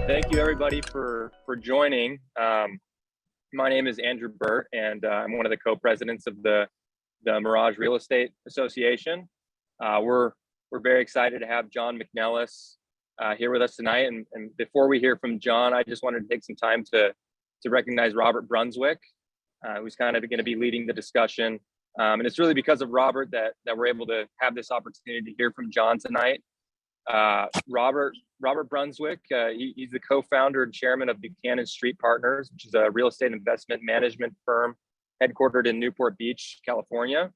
Thank you everybody for joining. My name is Andrew Burt, and I'm one of the co-presidents of the Mirage Real Estate Association. We're very excited to have John McNellis here with us tonight. And before we hear from John, I just wanted to take some time to recognize Robert Brunswick, who's kind of going to be leading the discussion. And it's really because of Robert that we're able to have this opportunity to hear from John tonight. Robert Brunswick, he's the co-founder and chairman of Buchanan Street Partners, which is a real estate investment management firm headquartered in Newport Beach, California.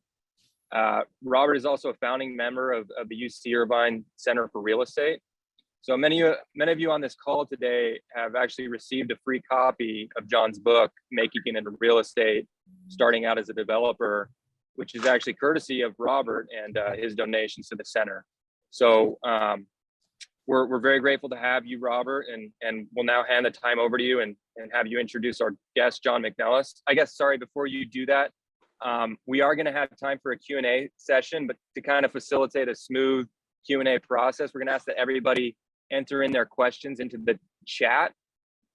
Robert is also a founding member of the UC Irvine Center for Real Estate. So many of you on this call today have actually received a free copy of John's book, Making It into Real Estate, Starting Out as a Developer, which is actually courtesy of Robert and his donations to the center. So we're very grateful to have you, Robert, and we'll now hand the time over to you and have you introduce our guest, John McNellis. I guess, sorry, before you do that, we are going to have time for a Q&A session, but to kind of facilitate a smooth Q&A process, we're going to ask that everybody enter in their questions into the chat.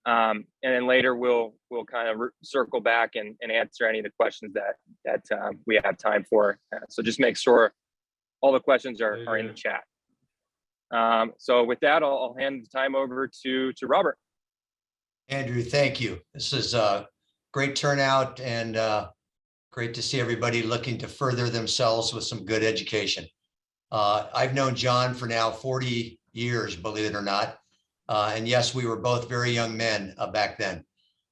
And then later we'll kind of circle back and answer any of the questions that we have time for. So just make sure all the questions are in the chat. So with that, I'll hand the time over to Robert. Andrew, thank you. This is a great turnout and great to see everybody looking to further themselves with some good education. I've known John for now 40 years, believe it or not. And yes, we were both very young men back then.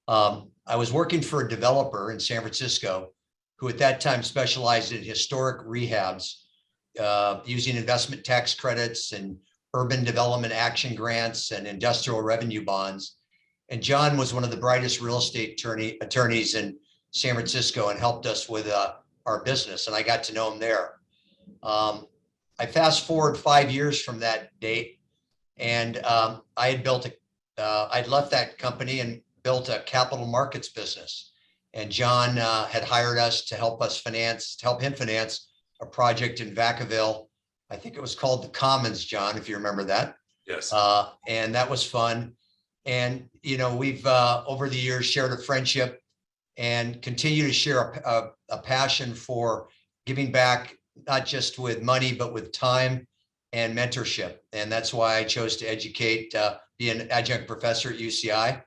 I was working for a developer in San Francisco who at that time specialized in historic rehabs, using investment tax credits and urban development action grants and industrial revenue bonds. And John was one of the brightest real estate attorneys in San Francisco and helped us with our business. And I got to know him there. I fast forward 5 years from that date, and I had I'd left that company and built a capital markets business. And John had hired us to help him finance a project in Vacaville. I think it was called the Commons, John, if you remember that. Yes. And that was fun. And, you know, we've over the years shared a friendship and continue to share a passion for giving back, not just with money, but with time and mentorship. And that's why I chose to be an adjunct professor at UCI,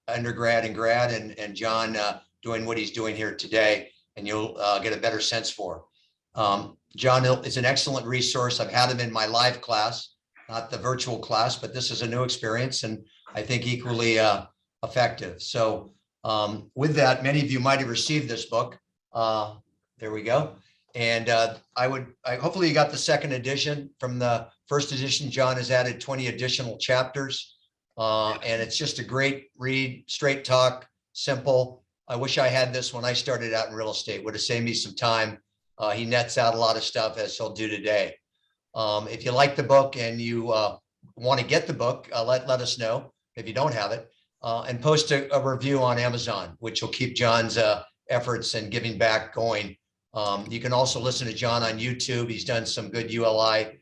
undergrad and grad, and John doing what he's doing here today, and you'll get a better sense for. John is an excellent resource. I've had him in my live class, not the virtual class, but this is a new experience and I think equally effective. So with that, many of you might have received this book. There we go. And hopefully you got the second edition. From the first edition, John has added 20 additional chapters. And it's just a great read, straight talk, simple. I wish I had this when I started out in real estate. Would have saved me some time. He nets out a lot of stuff, as he'll do today. If you like the book and you want to get the book, let us know if you don't have it, and post a review on Amazon, which will keep John's efforts and giving back going. You can also listen to John on YouTube. He's done some good ULI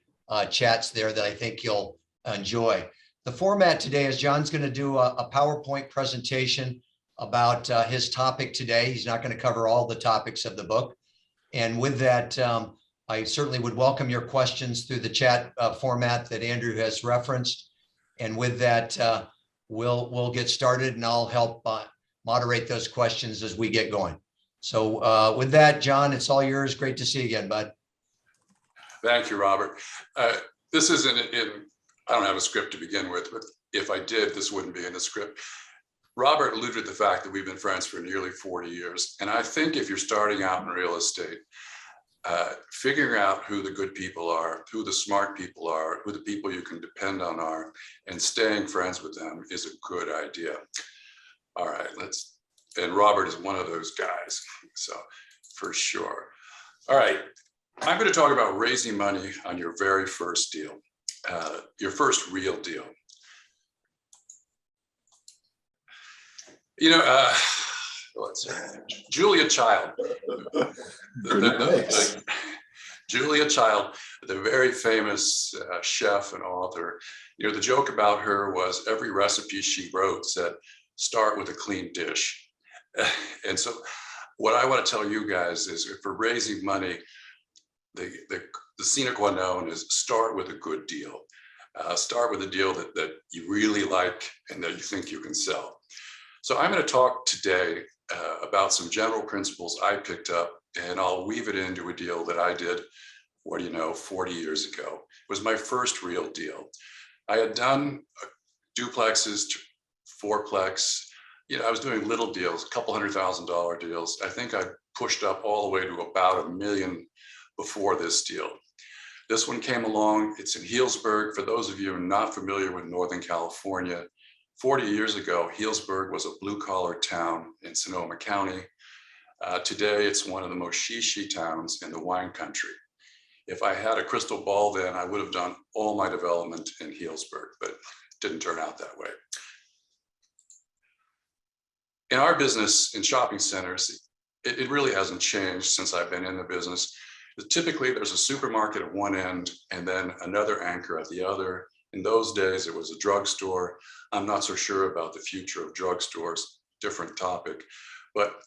chats there that I think you'll enjoy. The format today is John's going to do a PowerPoint presentation about his topic today. He's not going to cover all the topics of the book. And with that, I certainly would welcome your questions through the chat format that Andrew has referenced. And with that, we'll get started, and I'll help moderate those questions as we get going. So with that, John, it's all yours. Great to see you again, bud. Thank you, Robert. This isn't I don't have a script to begin with, but if I did, this wouldn't be in the script. Robert alluded to the fact that we've been friends for nearly 40 years. And I think if you're starting out in real estate, figuring out who the good people are, who the smart people are, who the people you can depend on are, and staying friends with them is a good idea. All right, and Robert is one of those guys, so for sure. All right, I'm going to talk about raising money on your very first deal, your first real deal. You know, let's see, Julia Child, the Julia Child, the very famous chef and author. You know, the joke about her was every recipe she wrote said, start with a clean dish. And so what I want to tell you guys is if for raising money, the sine qua non is start with a good deal. Start with a deal that you really like and that you think you can sell. So I'm going to talk today about some general principles I picked up, and I'll weave it into a deal that I did, 40 years ago. It was my first real deal. I had done duplexes, fourplex. I was doing little deals, a couple $100,000 deals. I think I pushed up all the way to about $1 million before this deal. This one came along. It's in Healdsburg. For those of you not familiar with Northern California, 40 years ago, Healdsburg was a blue-collar town in Sonoma County. Today, it's one of the most shishi towns in the wine country. If I had a crystal ball then, I would have done all my development in Healdsburg, but it didn't turn out that way. In our business in shopping centers, it really hasn't changed since I've been in the business. Typically, there's a supermarket at one end and then another anchor at the other. In those days, it was a drugstore. I'm not so sure about the future of drugstores, different topic, but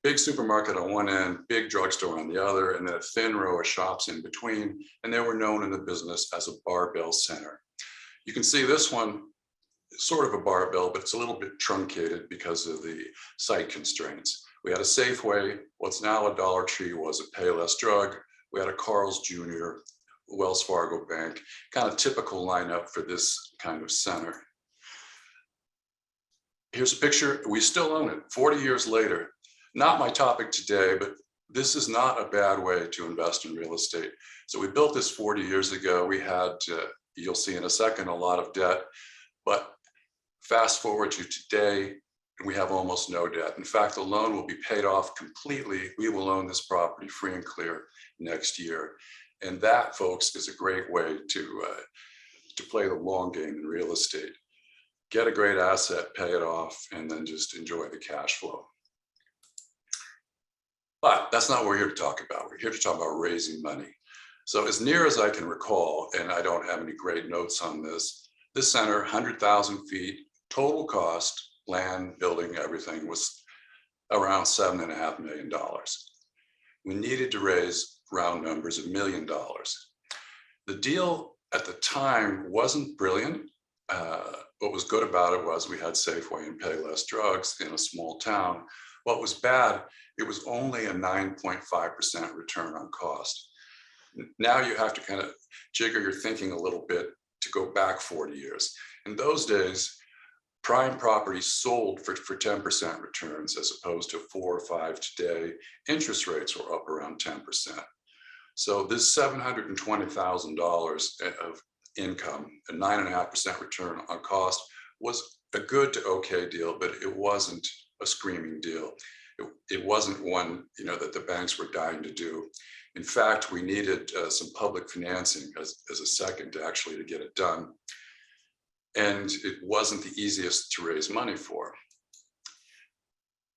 big supermarket on one end, big drugstore on the other, and then a thin row of shops in between. And they were known in the business as a barbell center. You can see this one, sort of a barbell, but it's a little bit truncated because of the site constraints. We had a Safeway, what's now a Dollar Tree was a Payless Drug. We had a Carl's Jr., Wells Fargo Bank, kind of typical lineup for this kind of center. Here's a picture. We still own it 40 years later. Not my topic today, but this is not a bad way to invest in real estate. So we built this 40 years ago. We had, you'll see in a second, a lot of debt, but fast forward to today, and we have almost no debt. In fact, the loan will be paid off completely. We will own this property free and clear next year. And that, folks, is a great way to play the long game in real estate. Get a great asset, pay it off, and then just enjoy the cash flow. But that's not what we're here to talk about. We're here to talk about raising money. So as near as I can recall, and I don't have any great notes on this center, 100,000 feet, total cost, land, building, everything was around $7.5 million. We needed to raise round numbers $1 million. The deal at the time wasn't brilliant. What was good about it was we had Safeway and Payless Drugs in a small town. What was bad, it was only a 9.5% return on cost. Now you have to kind of jigger your thinking a little bit to go back 40 years. In those days, prime properties sold for 10% returns as opposed to 4 or 5 today. Interest rates were up around 10%. So this $720,000 of income, a 9.5% return on cost, was a good to okay deal, but it wasn't a screaming deal. It wasn't one that the banks were dying to do. In fact, we needed some public financing as a second to get it done. And it wasn't the easiest to raise money for.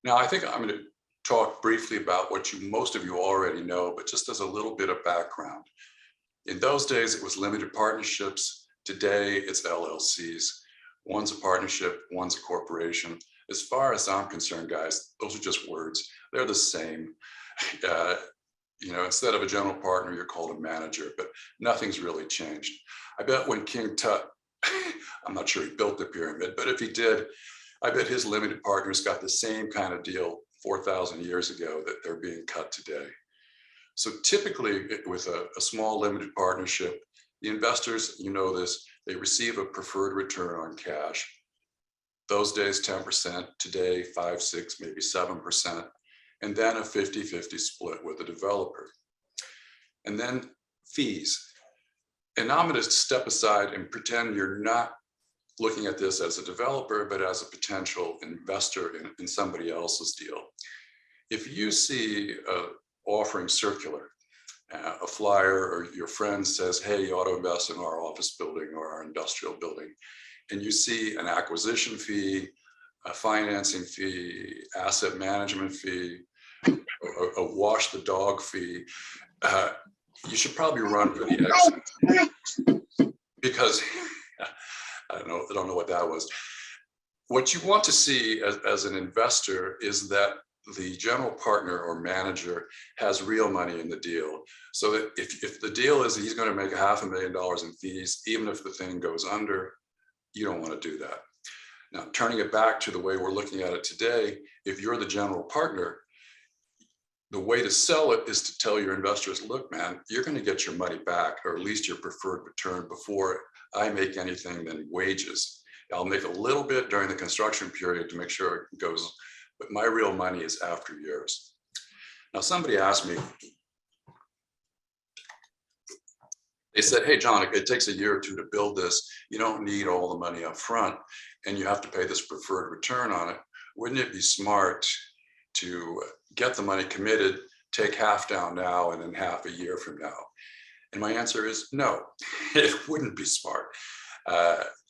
Now, I think I'm going to talk briefly about what most of you already know, but just as a little bit of background. In those days, it was limited partnerships. Today, it's LLCs. One's a partnership, one's a corporation. As far as I'm concerned, guys, those are just words. They're the same. Instead of a general partner, you're called a manager, but nothing's really changed. I bet when King Tut, I'm not sure he built the pyramid, but if he did, I bet his limited partners got the same kind of deal 4,000 years ago that they're being cut today. So typically with a small limited partnership, the investors, this, they receive a preferred return on cash. Those days, 10%, today, 5, 6, maybe 7, and then a 50-50 split with the developer. And then fees. And now I'm going to step aside and pretend you're not looking at this as a developer, but as a potential investor in somebody else's deal. If you see an offering circular, a flyer, or your friend says, hey, you ought to invest in our office building or our industrial building, and you see an acquisition fee, a financing fee, asset management fee, a wash the dog fee, you should probably run for the exit, because I don't know what that was. What you want to see as an investor is that the general partner or manager has real money in the deal. So that if the deal is he's going to make $500,000 in fees, even if the thing goes under, you don't want to do that. Now, turning it back to the way we're looking at it today, if you're the general partner, the way to sell it is to tell your investors, look, man, you're going to get your money back, or at least your preferred return, before I make anything than wages. I'll make a little bit during the construction period to make sure it goes, but my real money is after years. Now, somebody asked me, they said, hey, John, it takes a year or two to build this. You don't need all the money up front, and you have to pay this preferred return on it. Wouldn't it be smart to get the money committed, take half down now and then half a year from now? And my answer is no, it wouldn't be smart.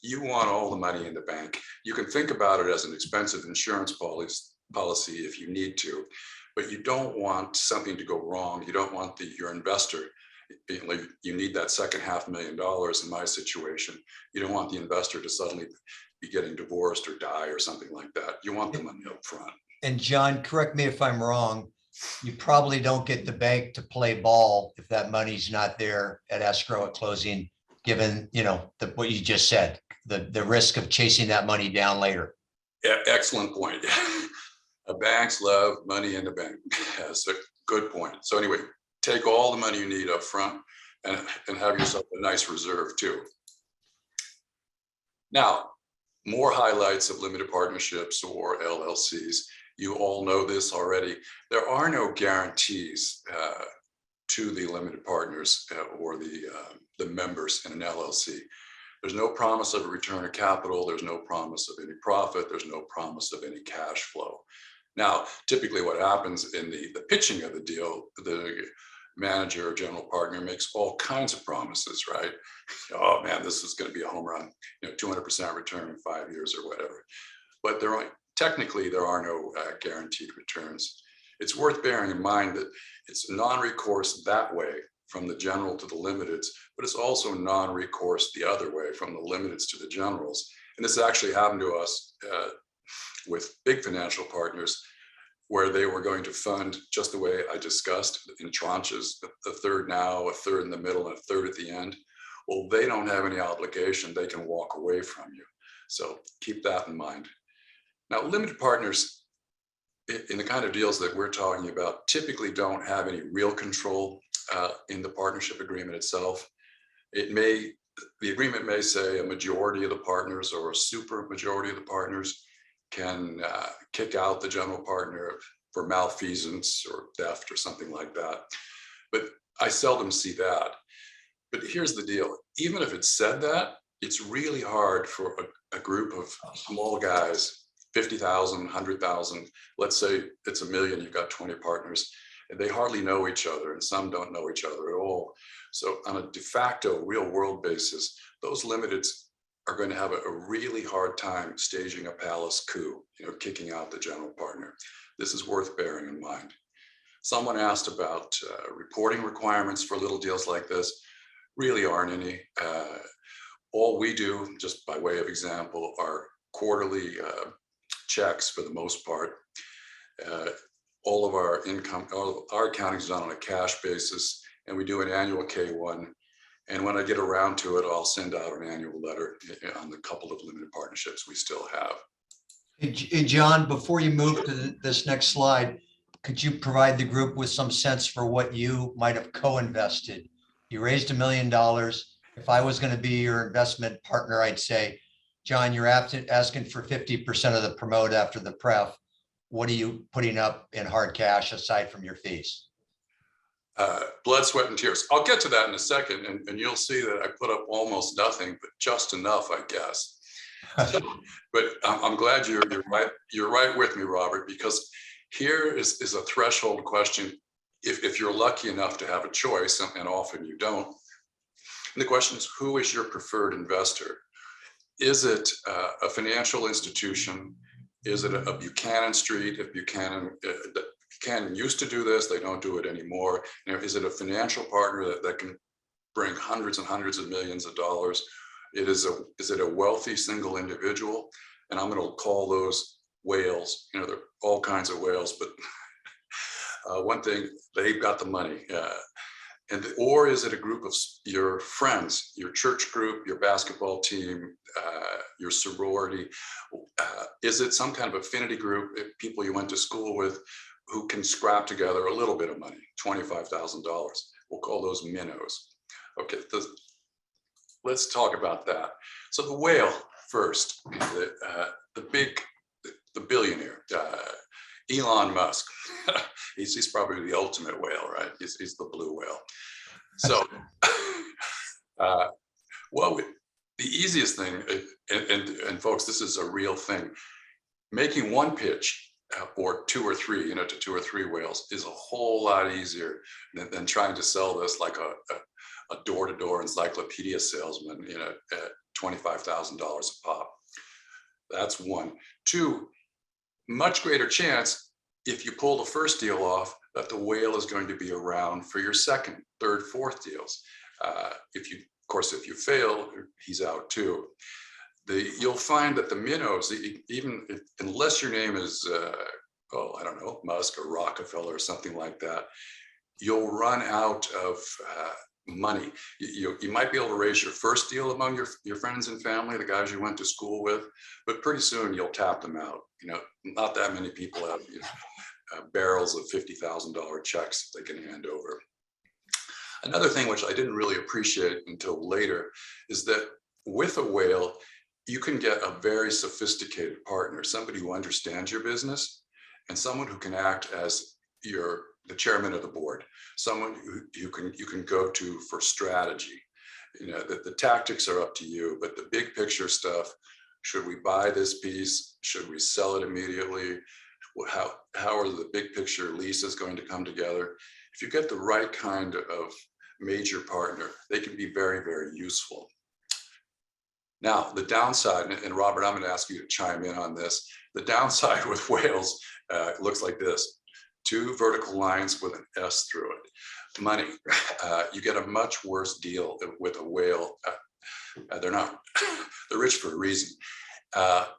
You want all the money in the bank. You can think about it as an expensive insurance policy if you need to, but you don't want something to go wrong. You don't want your investor, you need that second $500,000 in my situation. You don't want the investor to suddenly be getting divorced or die or something like that. You want the money up front. And John, correct me if I'm wrong, you probably don't get the bank to play ball if that money's not there at escrow at closing, given, what you just said, the risk of chasing that money down later. Yeah, excellent point. Banks love money in the bank. That's a good point. So anyway, take all the money you need up front and have yourself a nice reserve too. Now, more highlights of limited partnerships or LLCs. You all know this already. There are no guarantees to the limited partners or the members in an LLC. There's no promise of a return of capital. There's no promise of any profit. There's no promise of any cash flow. Now, typically what happens in the pitching of the deal, the manager or general partner makes all kinds of promises, right? Oh man, this is going to be a home run, 200% return in 5 years or whatever. But technically, there are no guaranteed returns. It's worth bearing in mind that it's non-recourse that way from the general to the limiteds, but it's also non-recourse the other way from the limiteds to the generals. And this actually happened to us with big financial partners, where they were going to fund just the way I discussed in tranches, a third now, a third in the middle, and a third at the end. Well, they don't have any obligation. They can walk away from you. So keep that in mind. Now, limited partners in the kind of deals that we're talking about typically don't have any real control in the partnership agreement itself. The agreement may say a majority of the partners or a super majority of the partners can kick out the general partner for malfeasance or theft or something like that. But I seldom see that. But here's the deal. Even if it said that, it's really hard for a group of small guys, 50,000, 100,000, let's say it's 1 million, you've got 20 partners, and they hardly know each other, and some don't know each other at all. So on a de facto real world basis, those limiteds are going to have a really hard time staging a palace coup, kicking out the general partner. This is worth bearing in mind. Someone asked about reporting requirements for little deals like this. Really aren't any. All we do, just by way of example, are quarterly checks for the most part. All of our income, our accounting is done on a cash basis, and we do an annual K1. And when I get around to it, I'll send out an annual letter on the couple of limited partnerships we still have. Hey, John, before you move to this next slide, could you provide the group with some sense for what you might have co-invested? You raised $1 million. If I was going to be your investment partner, I'd say, John, you're asking for 50% of the promote after the pref. What are you putting up in hard cash aside from your fees? Blood, sweat, and tears. I'll get to that in a second, and you'll see that I put up almost nothing, but just enough, I guess. But I'm glad you're right. You're right with me, Robert, because here is a threshold question. If you're lucky enough to have a choice, and often you don't, and the question is, who is your preferred investor? Is it a financial institution? Is it a Buchanan Street? If Buchanan Canon used to do this, they don't do it anymore. Is it a financial partner that can bring hundreds and hundreds of millions of dollars? Is it a wealthy single individual? And I'm going to call those whales. There are all kinds of whales, but one thing, they've got the money. Or is it a group of your friends, your church group, your basketball team, your sorority? Is it some kind of affinity group, people you went to school with, who can scrap together a little bit of money, $25,000? We'll call those minnows. Okay, let's talk about that. So the whale first, the billionaire, Elon Musk. he's probably the ultimate whale, right? He's the blue whale. So, well, the easiest thing, and folks, this is a real thing. Making one pitch or two or three, to 2 or 3 whales is a whole lot easier than trying to sell this like a door-to-door encyclopedia salesman, at $25,000 a pop. That's one. 2, much greater chance, if you pull the first deal off, that the whale is going to be around for your second, third, fourth deals. If you fail, he's out too. You'll find that the minnows, unless your name is, I don't know, Musk or Rockefeller or something like that, you'll run out of money. You might be able to raise your first deal among your friends and family, the guys you went to school with, but pretty soon you'll tap them out. Not that many people have barrels of $50,000 checks they can hand over. Another thing which I didn't really appreciate until later is that with a whale, you can get a very sophisticated partner, somebody who understands your business and someone who can act as the chairman of the board, someone who you can go to for strategy. The tactics are up to you, but the big picture stuff, should we buy this piece? Should we sell it immediately? How are the big picture leases going to come together? If you get the right kind of major partner, they can be very, very useful. Now, the downside, and Robert, I'm going to ask you to chime in on this. The downside with whales looks like this: 2 vertical lines with an S through it. Money. You get a much worse deal with a whale. They're rich for a reason.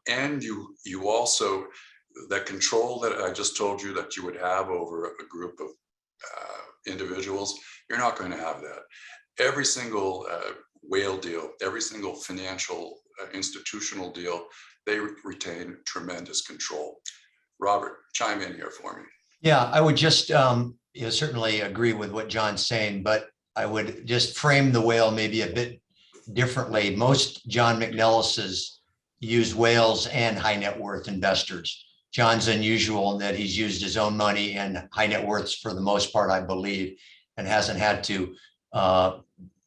And you also, that control that I just told you that you would have over a group of individuals, you're not going to have that. Every single whale deal, every single financial institutional deal, they retain tremendous control. Robert, chime in here for me. Yeah, I would just certainly agree with what John's saying, but I would just frame the whale maybe a bit differently. Most John McNellises use whales and high net worth investors. John's unusual in that he's used his own money and high net worths for the most part, I believe, and hasn't had to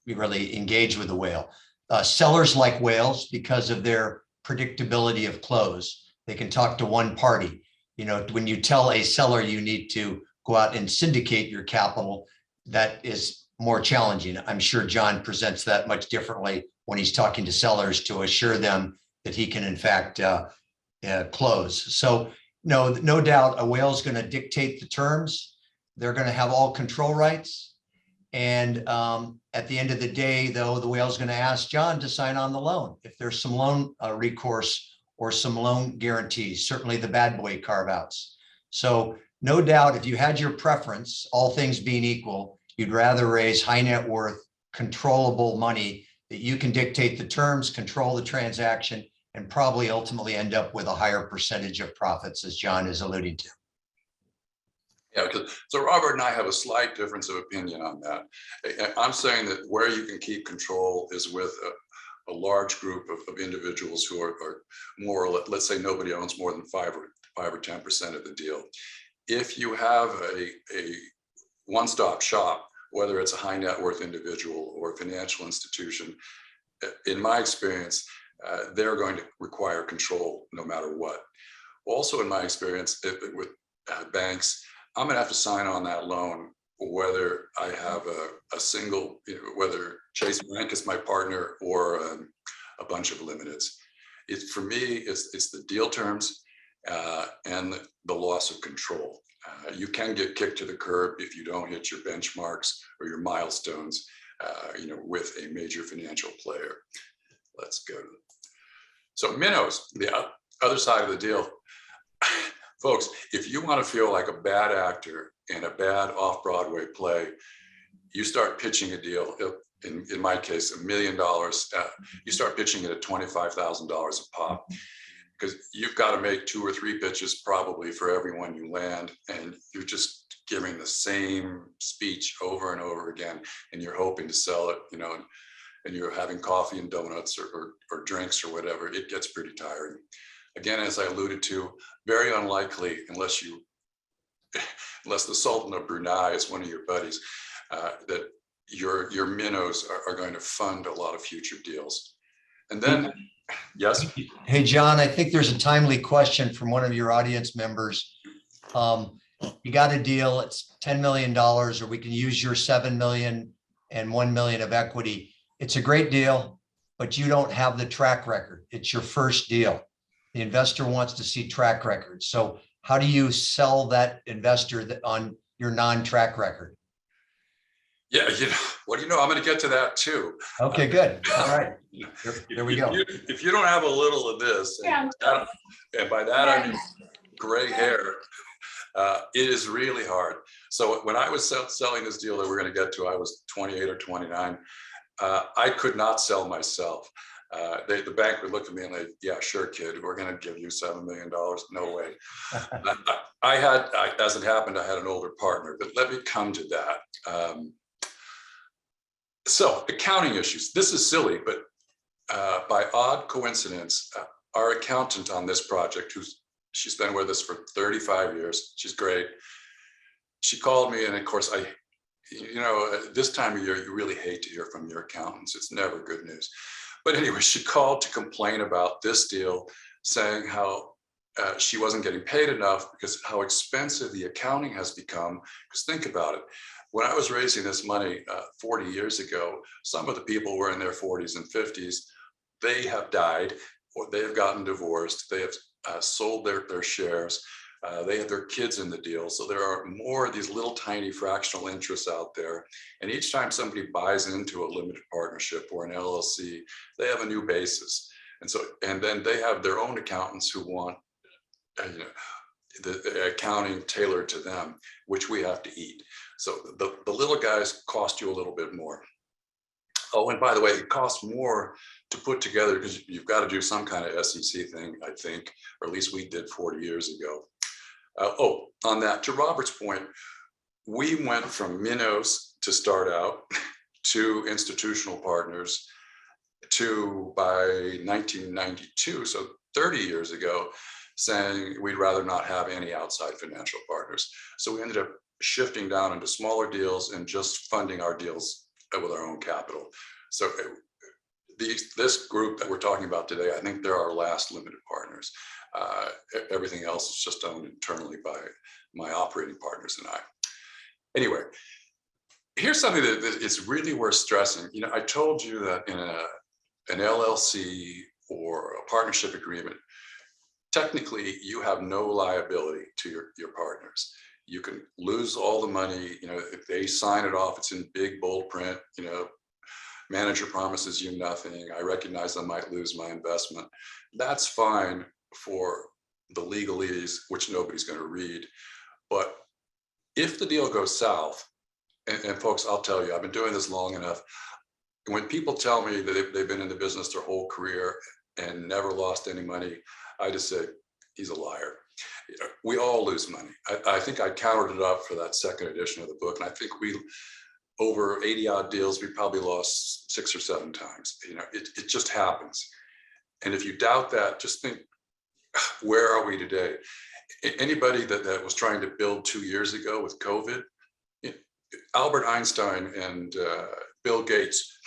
really engage with the whale. Sellers like whales because of their predictability of close. They can talk to one party. When you tell a seller you need to go out and syndicate your capital, that is more challenging. I'm sure John presents that much differently when he's talking to sellers to assure them that he can in fact close. So no doubt a whale is going to dictate the terms. They're going to have all control rights. And at the end of the day, though, the whale is going to ask John to sign on the loan. If there's some loan recourse or some loan guarantees, certainly the bad boy carve outs. So no doubt, if you had your preference, all things being equal, you'd rather raise high net worth, controllable money that you can dictate the terms, control the transaction, and probably ultimately end up with a higher percentage of profits, as John is alluding to. Yeah, so Robert and I have a slight difference of opinion on that. I'm saying that where you can keep control is with a large group of individuals who are more, or let's say nobody owns more than 5 or 10% of the deal. If you have a one-stop shop, whether it's a high net worth individual or a financial institution, in my experience, they're going to require control no matter what. Also, in my experience with banks, I'm going to have to sign on that loan, whether I have a single, whether Chase Bank is my partner or a bunch of limiteds. For me, it's the deal terms and the loss of control. You can get kicked to the curb if you don't hit your benchmarks or your milestones, with a major financial player. Let's go. So minnows, the other side of the deal. Folks, if you want to feel like a bad actor in a bad off-Broadway play, you start pitching a deal, in my case, $1 million. You start pitching it at $25,000 a pop, because you've got to make 2 or 3 pitches probably for everyone you land, and you're just giving the same speech over and over again, and you're hoping to sell it, and you're having coffee and donuts or drinks or whatever. It gets pretty tiring. Again, as I alluded to, very unlikely, unless the Sultan of Brunei is one of your buddies, that your minnows are going to fund a lot of future deals. And then, yes? Hey, John, I think there's a timely question from one of your audience members. You got a deal, it's $10 million, or we can use your 7 million and 1 million of equity. It's a great deal, but you don't have the track record. It's your first deal. The investor wants to see track record. So how do you sell that investor on your non-track record? Yeah, I'm going to get to that too. Okay, good. All right. There we go. If you don't have a little of this, and by that I mean gray hair, it is really hard. So when I was selling this deal that we're going to get to, I was 28 or 29. I could not sell myself. The bank would look at me and they, yeah, sure, kid, we're going to give you $7 million. No way. As it happened, I had an older partner, but let me come to that. So accounting issues. This is silly, but by odd coincidence, our accountant on this project, she's been with us for 35 years. She's great. She called me, and of course, this time of year, you really hate to hear from your accountants. It's never good news. But anyway, she called to complain about this deal, saying how she wasn't getting paid enough because how expensive the accounting has become. Because think about it. When I was raising this money 40 years ago, some of the people were in their 40s and 50s. They have died, or they have gotten divorced. They have sold their shares. They have their kids in the deal. So there are more of these little tiny fractional interests out there. And each time somebody buys into a limited partnership or an LLC, they have a new basis. And then they have their own accountants who want the accounting tailored to them, which we have to eat. So the little guys cost you a little bit more. Oh, and by the way, it costs more to put together because you've got to do some kind of SEC thing, I think, or at least we did 40 years ago. On that, to Robert's point, we went from minnows to start out to institutional partners to, by 1992, so 30 years ago, saying we'd rather not have any outside financial partners. So we ended up shifting down into smaller deals and just funding our deals with our own capital. So this group that we're talking about today, I think they're our last limited partners. Everything else is just owned internally by my operating partners and I. Anyway, here's something that is really worth stressing. I told you that in an LLC or a partnership agreement, technically you have no liability to your partners. You can lose all the money, if they sign it off, it's in big bold print, manager promises you nothing. I recognize I might lose my investment. That's fine for the legalese, which nobody's going to read. But if the deal goes south, and folks, I'll tell you, I've been doing this long enough. When people tell me that they've been in the business their whole career and never lost any money, I just say, he's a liar. We all lose money. I think I counted it up for that second edition of the book. And I think over 80 odd deals, we probably lost 6 or 7 times. It just happens. And if you doubt that, just think, where are we today? Anybody that was trying to build 2 years ago with COVID, Albert Einstein and Bill Gates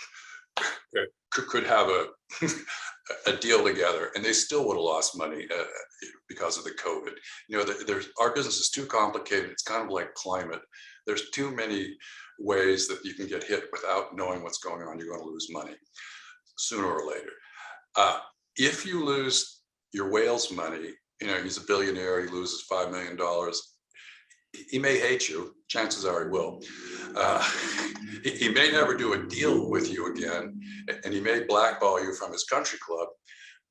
could have a deal together, and they still would have lost money because of the COVID. Our business is too complicated. It's kind of like climate. There's too many ways that you can get hit without knowing what's going on. You're going to lose money sooner or later. If you lose your whale's money, he's a billionaire, he loses $5 million. he may hate you. Chances are he will. He may never do a deal with you again, and he may blackball you from his country club,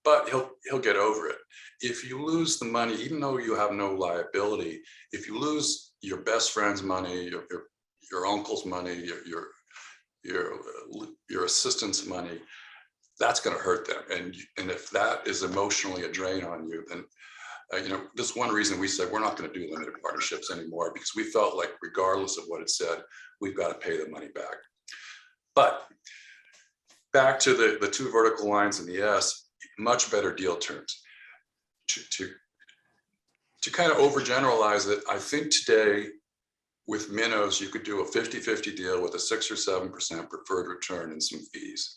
but he'll get over it. If you lose the money, even though you have no liability, if you lose your best friend's money, your uncle's money, your assistant's money, that's going to hurt them. And if that is emotionally a drain on you, then this one reason we said we're not going to do limited partnerships anymore, because we felt like regardless of what it said, we've got to pay the money back. But back to the two vertical lines in the S, much better deal terms. To kind of overgeneralize it, I think today with minnows, you could do a 50-50 deal with a 6 or 7% preferred return and some fees.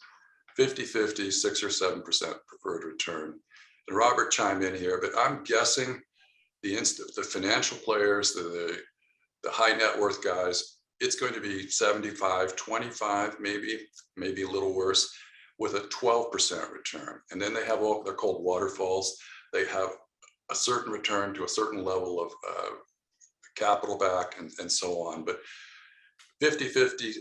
50-50, 6 or 7% preferred return. And Robert chime in here, but I'm guessing the financial players, the high net worth guys, it's going to be 75-25, maybe a little worse, with a 12% return. And then they have they're called waterfalls. They have a certain return to a certain level of capital back and so on. But 50-50,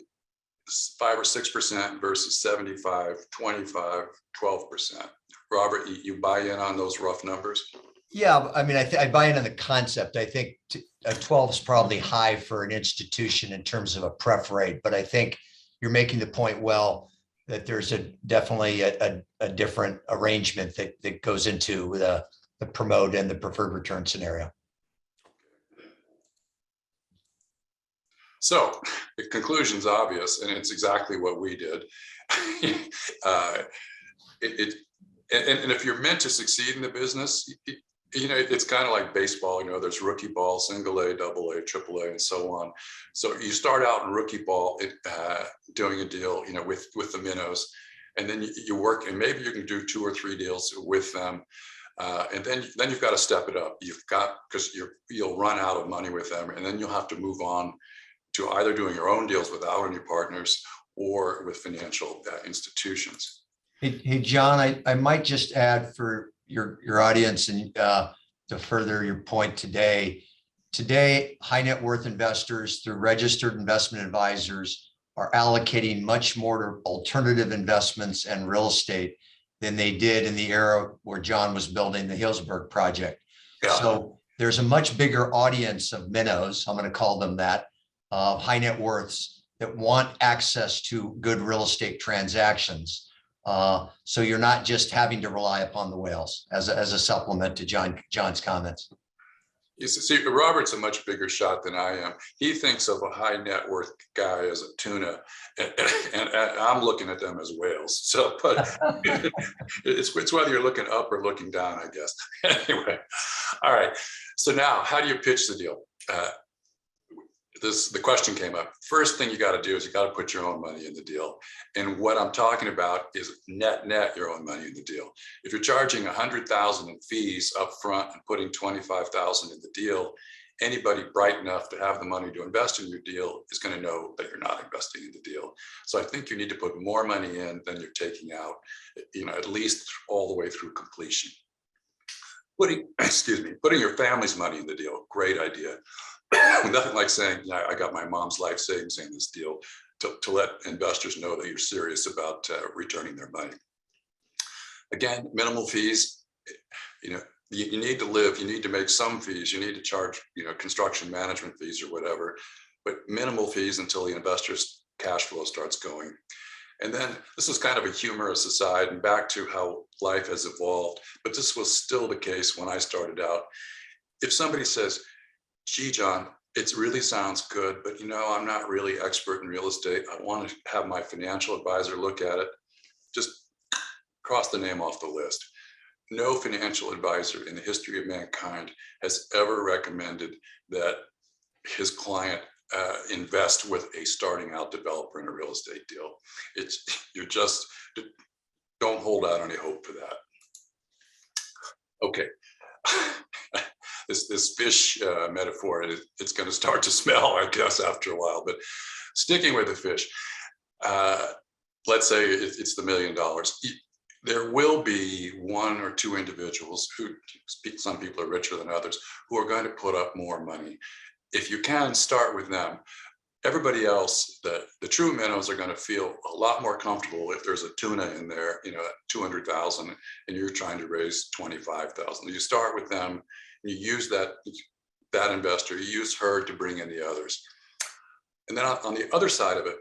5 or 6% versus 75, 25, 12%. Robert, you buy in on those rough numbers? Yeah, I mean, I buy in on the concept. I think a 12 is probably high for an institution in terms of a pref rate, but I think you're making the point well that there's definitely a different arrangement that goes into the promote and the preferred return scenario. So the conclusion's obvious, and it's exactly what we did. And if you're meant to succeed in the business, it's kind of like baseball. There's rookie ball, single A, double A, triple A, and so on. So you start out in rookie ball, doing a deal, with the minnows, and then you work, and maybe you can do 2 or 3 deals with them, and then you've got to step it up. Because you'll run out of money with them, and then you'll have to move on to either doing your own deals without any partners or with financial institutions. Hey, John, I might just add for your audience and to further your point today, high net worth investors through registered investment advisors are allocating much more to alternative investments and real estate than they did in the era where John was building the Healdsburg project. Yeah. So there's a much bigger audience of minnows, I'm going to call them that, high net worths that want access to good real estate transactions. So you're not just having to rely upon the whales as a supplement to John's comments. You see, Robert's a much bigger shot than I am. He thinks of a high net worth guy as a tuna, and I'm looking at them as whales. So, but it's whether you're looking up or looking down, I guess. Anyway, all right. So now, how do you pitch the deal? The question came up. First thing you got to do is you got to put your own money in the deal. And what I'm talking about is net your own money in the deal. If you're charging $100,000 in fees up front and putting $25,000 in the deal, anybody bright enough to have the money to invest in your deal is going to know that you're not investing in the deal. So I think you need to put more money in than you're taking out, at least all the way through completion. Putting your family's money in the deal, great idea. Nothing like saying, I got my mom's life savings in this deal, to let investors know that you're serious about returning their money. Again, minimal fees. You need to live. You need to make some fees. You need to charge, construction management fees or whatever, but minimal fees until the investor's cash flow starts going. And then this is kind of a humorous aside and back to how life has evolved, but this was still the case when I started out. If somebody says, gee, John, it really sounds good, but I'm not really expert in real estate. I want to have my financial advisor look at it. Just cross the name off the list. No financial advisor in the history of mankind has ever recommended that his client invest with a starting out developer in a real estate deal. Don't hold out any hope for that. Okay. This fish metaphor, it's going to start to smell, I guess, after a while. But sticking with the fish, let's say it's the $1 million. There will be 1 or 2 individuals who, some people are richer than others, who are going to put up more money. if you can, start with them. Everybody else, the true minnows are going to feel a lot more comfortable if there's a tuna in there, you know, at 200,000 and you're trying to raise 25,000. You start with them and you use that investor, you use her to bring in the others. And then on the other side of it,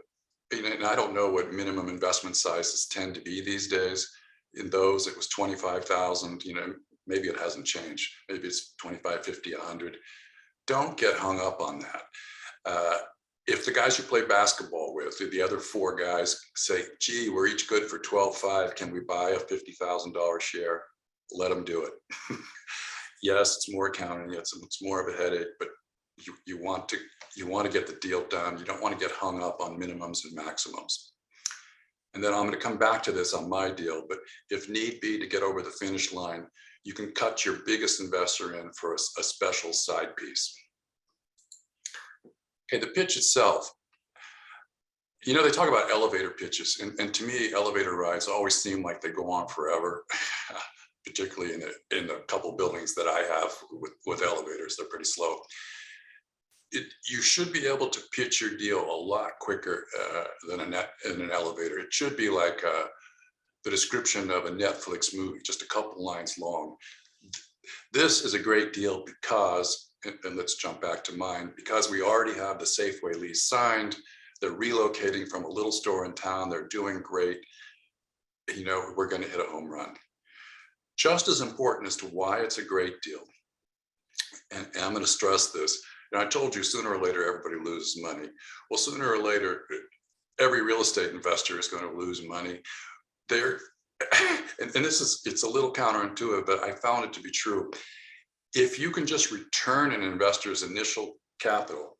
and I don't know what minimum investment sizes tend to be these days. In those, it was 25,000, you know, maybe it hasn't changed. Maybe it's 25, 50, 100. Don't get hung up on that. If the guys you play basketball with, the other four guys say, gee, we're each good for 12.5, can we buy a $50,000 share? Let them do it. Yes, it's more accounting, it's more of a headache, but you want to get the deal done. You don't want to get hung up on minimums and maximums. And then I'm going to come back to this on my deal, but if need be to get over the finish line, you can cut your biggest investor in for a special side piece. Okay, the pitch itself. You know, they talk about elevator pitches, and to me, elevator rides always seem like they go on forever, particularly in the couple buildings that I have with elevators. They're pretty slow. You should be able to pitch your deal a lot quicker than in an elevator. It should be like the description of a Netflix movie, just a couple lines long. This is a great deal because, and let's jump back to mine, because we already have the Safeway lease signed. They're relocating from a little store in town. They're doing great. You know, we're going to hit a home run. Just as important as to why it's a great deal, and I'm going to stress this. And I told you sooner or later, everybody loses money. Well, sooner or later, every real estate investor is going to lose money. And it's a little counterintuitive, but I found it to be true. If you can just return an investor's initial capital,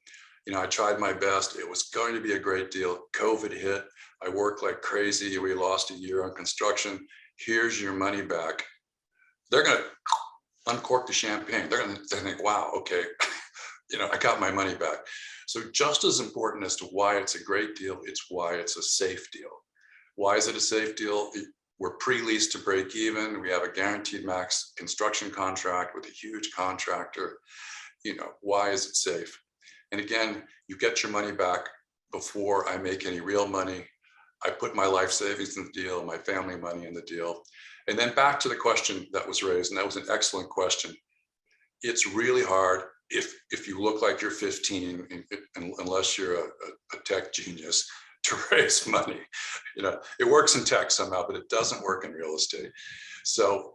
you know, I tried my best. It was going to be a great deal. COVID hit. I worked like crazy. We lost a year on construction. Here's your money back. They're going to uncork the champagne. They're going to think, wow, okay, you know, I got my money back. So just as important as to why it's a great deal, it's why it's a safe deal. Why is it a safe deal? We're pre-leased to break even. We have a guaranteed max construction contract with a huge contractor. You know, why is it safe? And again, you get your money back before I make any real money. I put my life savings in the deal, my family money in the deal. And then back to the question that was raised, and that was an excellent question. It's really hard if you look like you're 15, unless you're a tech genius, to raise money. You know, it works in tech somehow, but it doesn't work in real estate. So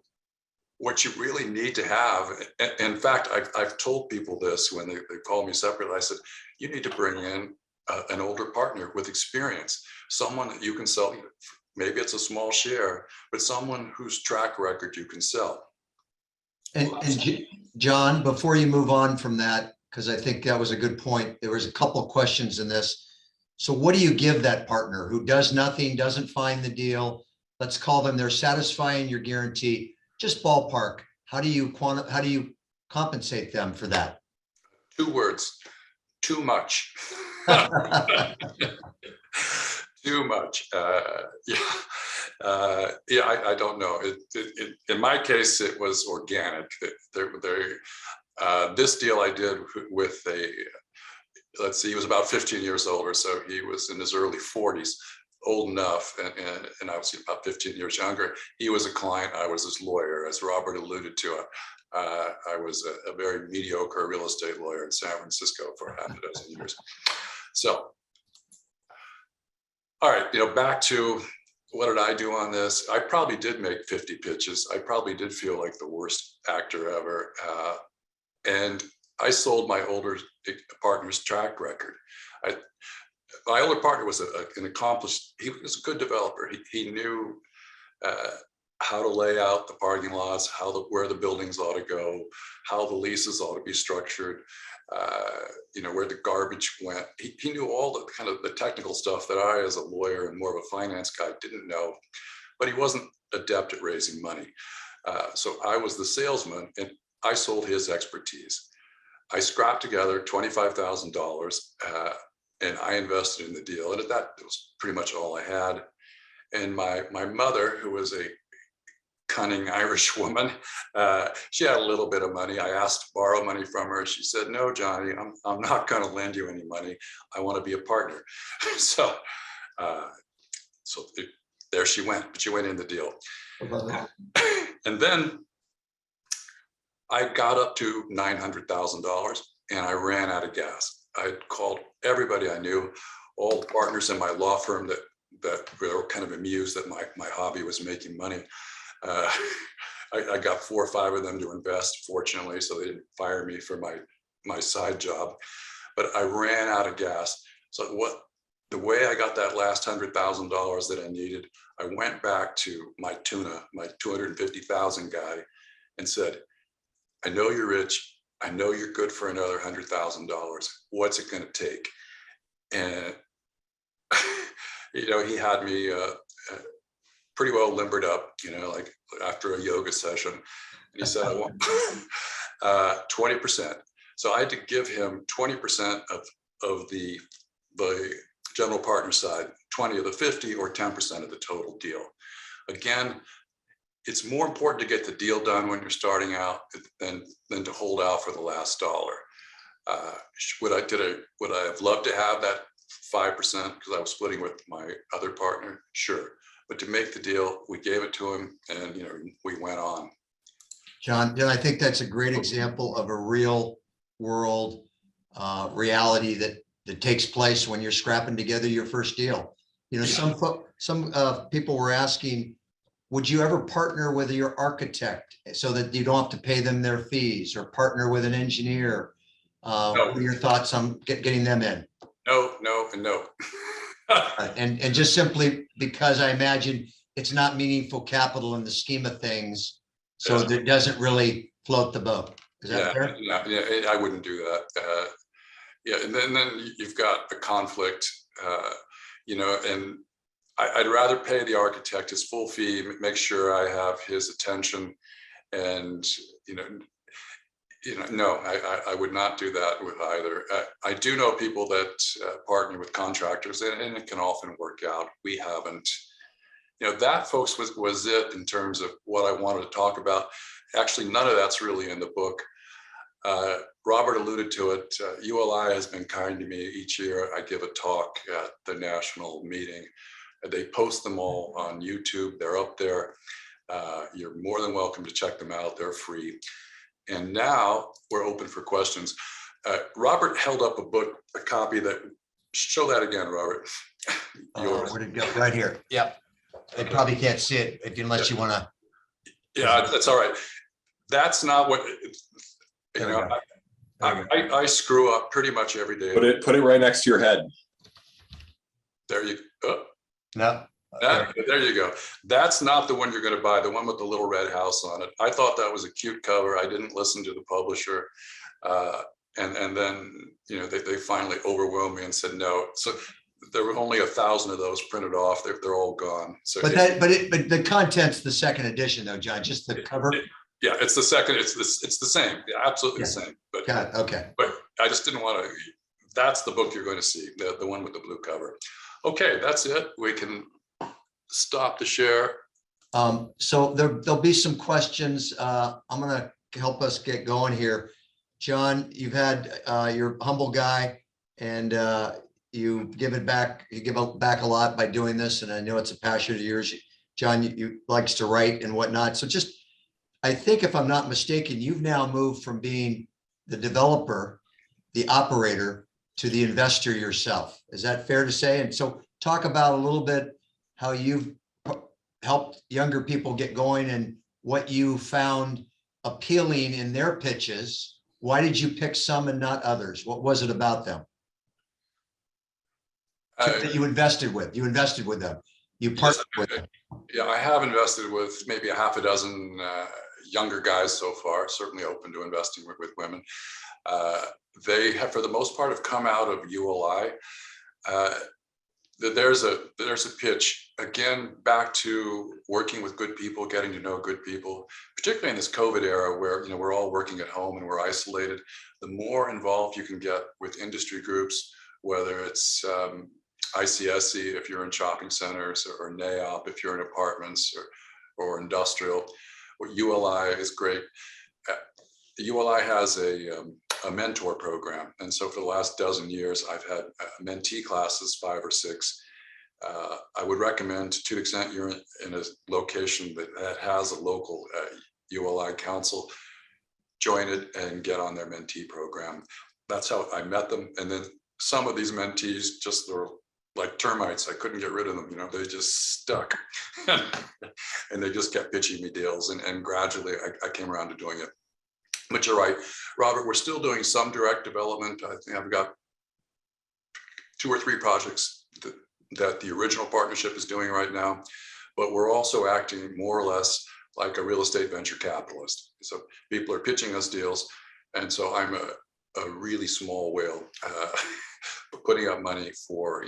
what you really need to have, in fact, I've told people this when they call me separately. I said, you need to bring in an older partner with experience, someone that you can sell. Maybe it's a small share, but someone whose track record you can sell. And John, before you move on from that, because I think that was a good point, there was a couple of questions in this. So what do you give that partner who does nothing, doesn't find the deal? Let's call them, they're satisfying your guarantee. Just ballpark. How do you compensate them for that? 2 words: too much. Too much. I don't know. In my case, it was organic. This deal I did with let's see, he was about 15 years older, so he was in his early 40s, old enough, and I was about 15 years younger. He was a client, I was his lawyer. As Robert alluded to, I was a very mediocre real estate lawyer in San Francisco for half a dozen years. So, all right, you know, back to what did I do on this? I probably did make 50 pitches. I probably did feel like the worst actor ever. And I sold my older partner's track record. My older partner was an accomplished, he was a good developer. He knew how to lay out the parking lots, where the buildings ought to go, how the leases ought to be structured, you know, where the garbage went. He knew all the kind of the technical stuff that I, as a lawyer and more of a finance guy, didn't know, but he wasn't adept at raising money. So I was the salesman and I sold his expertise. I scrapped together $25,000 and I invested in the deal. And at that, it was pretty much all I had. And my mother, who was a cunning Irish woman. She had a little bit of money. I asked to borrow money from her. She said, "No, Johnny, I'm not going to lend you any money. I want to be a partner." so, there she went, but she went in the deal. And then I got up to $900,000 and I ran out of gas. I called everybody I knew, all the partners in my law firm that were kind of amused that my hobby was making money. I got 4 or 5 of them to invest, fortunately, so they didn't fire me for my side job. But I ran out of gas. So the way I got that last $100,000 that I needed, I went back to my tuna, my 250,000 guy, and said, "I know you're rich. I know you're good for another $100,000. What's it going to take?" And he had me pretty well limbered up, like after a yoga session. And he said, "I want 20%. So I had to give him 20% of the general partner side, 20 of the 50, or 10% of the total deal. Again, it's more important to get the deal done when you're starting out than to hold out for the last dollar. Would I have loved to have that 5% because I was splitting with my other partner? Sure. But to make the deal, we gave it to him, and we went on. John, I think that's a great example of a real world reality that takes place when you're scrapping together your first deal. Some people were asking, would you ever partner with your architect so that you don't have to pay them their fees, or partner with an engineer? No. What are your thoughts on getting them in? No, and no. And just simply because I imagine it's not meaningful capital in the scheme of things, so it doesn't really float the boat. Is that fair? Yeah, I wouldn't do that. And then you've got the conflict, and I'd rather pay the architect his full fee, make sure I have his attention, and no, I would not do that with either. I do know people that partner with contractors, and it can often work out. We haven't. That, folks, was it in terms of what I wanted to talk about. Actually, none of that's really in the book. Robert alluded to it. ULI has been kind to me. Each year I give a talk at the national meeting. They post them all on YouTube. They're up there. You're more than welcome to check them out. They're free. And now we're open for questions. Robert held up a copy that, show that again, Robert. Where'd it go? Right here. Yep. They probably can't see it unless you want to. Yeah, that's all right. That's not what, I screw up pretty much every day. Put it right next to your head. There you go. No. There you go. That's not the one you're going to buy, the one with the little red house on it. I thought that was a cute cover. I didn't listen to the publisher. And then, they finally overwhelmed me and said no. So there were only 1,000 of those printed off. They're all gone. So but the content's the second edition though, John, just the cover. Yeah, it's the second. It's the same. Yeah, absolutely the same. But got it. Okay. But I just didn't want to. That's the book you're going to see, the one with the blue cover. Okay, that's it. We can stop the share. So there'll be some questions. I'm going to help us get going here. John, you've had you're a humble guy, and you give back a lot by doing this, and I know it's a passion of yours. John, you likes to write and whatnot. So just, I think if I'm not mistaken, you've now moved from being the developer, the operator, to the investor yourself. Is that fair to say? And so talk about a little bit how you've helped younger people get going and what you found appealing in their pitches. Why did you pick some and not others? What was it about them that you invested with? You invested with them. You partnered with them. Yeah, I have invested with maybe a half a dozen younger guys so far, certainly open to investing with women. They have, for the most part, have come out of ULI. There's a pitch, again, back to working with good people, getting to know good people, particularly in this COVID era where we're all working at home and we're isolated. The more involved you can get with industry groups, whether it's ICSC if you're in shopping centers, or NAOP if you're in apartments, or or industrial. Or ULI is great. The ULI has a mentor program. And so for the last dozen years, I've had mentee classes, 5 or 6. I would recommend, to the extent you're in a location that has a local ULI council, join it and get on their mentee program. That's how I met them. And then some of these mentees just were like termites. I couldn't get rid of them. They just stuck. And they just kept pitching me deals. And gradually I came around to doing it. But you're right, Robert, we're still doing some direct development. I think I've got 2 or 3 projects that the original partnership is doing right now, but we're also acting more or less like a real estate venture capitalist. So people are pitching us deals. And so I'm a really small whale putting up money for,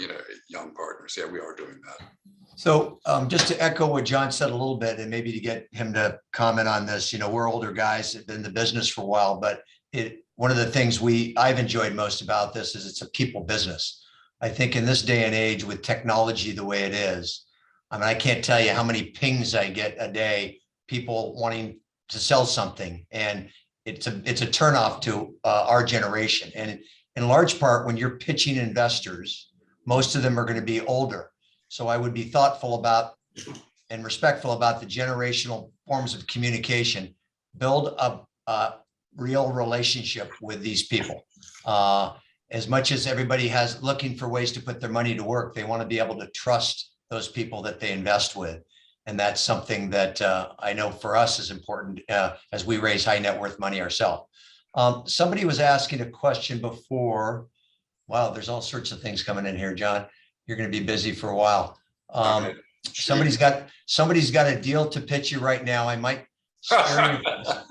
young partners. Yeah, we are doing that. So just to echo what John said a little bit, and maybe to get him to comment on this, we're older guys, have been in the business for a while, but one of the things I've enjoyed most about this is it's a people business. I think in this day and age with technology the way it is, I can't tell you how many pings I get a day, people wanting to sell something, and it's a turnoff to our generation. And in large part, when you're pitching investors, most of them are going to be older. So I would be thoughtful about and respectful about the generational forms of communication. Build a real relationship with these people. As much as everybody has looking for ways to put their money to work, they want to be able to trust those people that they invest with. And that's something that I know for us is important as we raise high net worth money ourselves. Somebody was asking a question before. Wow, there's all sorts of things coming in here, John. You're going to be busy for a while. Somebody's got a deal to pitch you right now. I might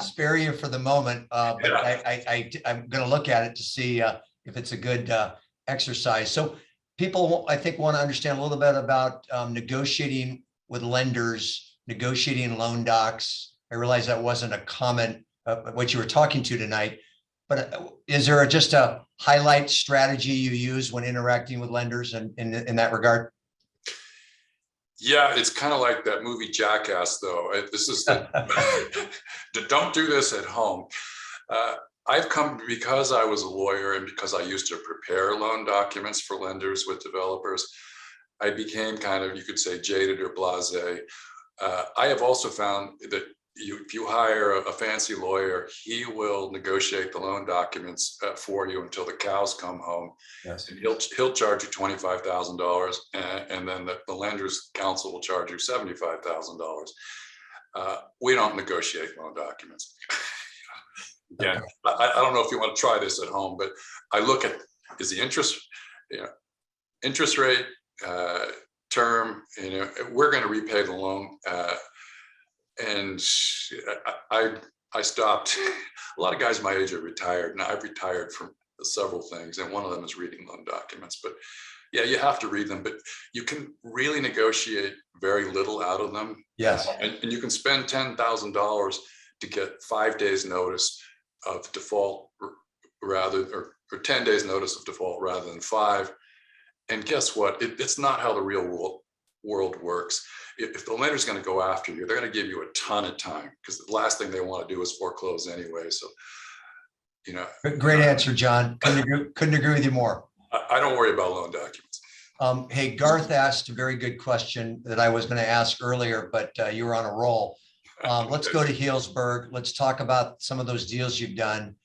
spare you for the moment, but I'm going to look at it to see if it's a good exercise. So people, I think, want to understand a little bit about negotiating with lenders, negotiating loan docs. I realize that wasn't a comment of what you were talking to tonight, but is there just a highlight strategy you use when interacting with lenders in that regard? Yeah, it's kind of like that movie Jackass, though. This is don't do this at home. I've come, because I was a lawyer and because I used to prepare loan documents for lenders with developers, I became kind of, you could say, jaded or blasé. I have also found that if you hire a fancy lawyer, he will negotiate the loan documents for you until the cows come home. Yes. And he'll charge you $25,000, and then the lender's counsel will charge you $75,000. We don't negotiate loan documents. Yeah, I don't know if you want to try this at home, but I look at, is the interest rate, term, we're going to repay the loan. And I stopped. A lot of guys my age are retired, and I've retired from several things, and one of them is reading loan documents. But yeah, you have to read them, but you can really negotiate very little out of them. Yes. And you can spend $10,000 to get 5 days notice of default or 10 days notice of default rather than 5. And guess what? It's not how the real world works. If the lender's going to go after you, they're going to give you a ton of time, because the last thing they want to do is foreclose anyway. So, Great answer, John. Couldn't agree with you more. I don't worry about loan documents. Hey, Garth asked a very good question that I was going to ask earlier, but you were on a roll. Let's go to Healdsburg. Let's talk about some of those deals you've done.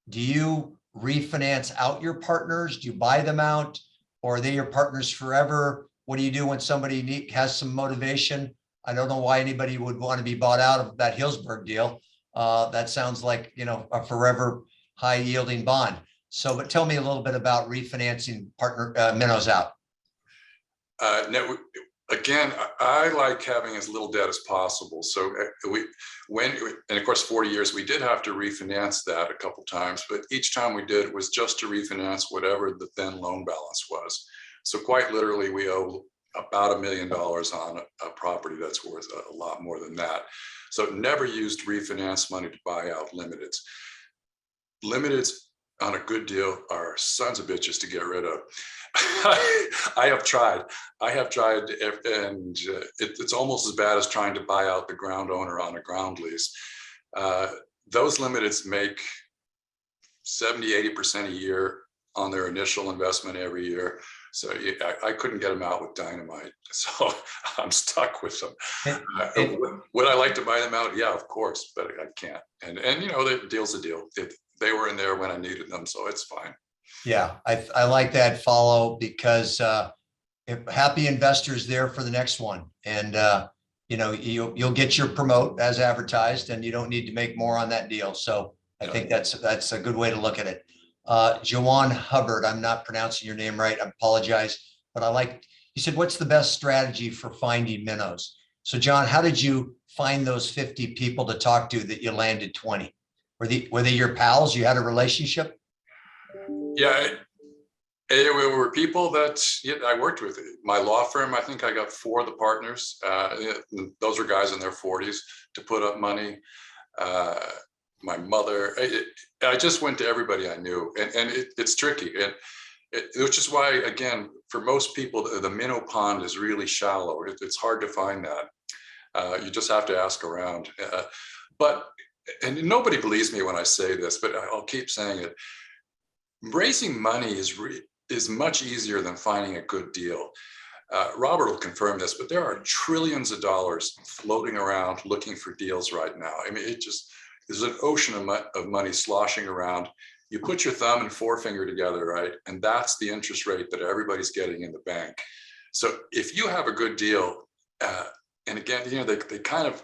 Do you refinance out your partners? Do you buy them out, or are they your partners forever? What do you do when somebody has some motivation? I don't know why anybody would want to be bought out of that Healdsburg deal. That sounds like, a forever high yielding bond. So, but tell me a little bit about refinancing partner minnows out. No, again, I like having as little debt as possible. So and of course, 40 years, we did have to refinance that a couple times, but each time we did was just to refinance whatever the then loan balance was. So quite literally, we owe about $1 million on a property that's worth a lot more than that. So never used refinance money to buy out limiteds. Limiteds on a good deal are sons of bitches to get rid of. I have tried, and it's almost as bad as trying to buy out the ground owner on a ground lease. Those limiteds make 70–80% a year on their initial investment every year. So I couldn't get them out with dynamite. So I'm stuck with them. Would I like to buy them out? Yeah, of course, but I can't. And the deal's a deal. They were in there when I needed them, so it's fine. Yeah, I like that follow, because if happy investors there for the next one, and you'll get your promote as advertised, and you don't need to make more on that deal. So I think that's a good way to look at it. Jawan Hubbard, I'm not pronouncing your name right, I apologize, but you said, what's the best strategy for finding minnows? So John, how did you find those 50 people to talk to that you landed 20? Were they your pals? You had a relationship? Yeah, it were people that I worked with. My law firm, I think I got 4 of the partners. Those are guys in their 40s to put up money. My mother, I just went to everybody I knew, and it's tricky. Which is why, again, for most people, the minnow pond is really shallow. It's hard to find that. You just have to ask around. And nobody believes me when I say this, but I'll keep saying it. Raising money is much easier than finding a good deal. Robert will confirm this, but there are trillions of dollars floating around looking for deals right now. I mean, there's an ocean of money sloshing around. You put your thumb and forefinger together, right? And that's the interest rate that everybody's getting in the bank. So if you have a good deal, and again, they kind of,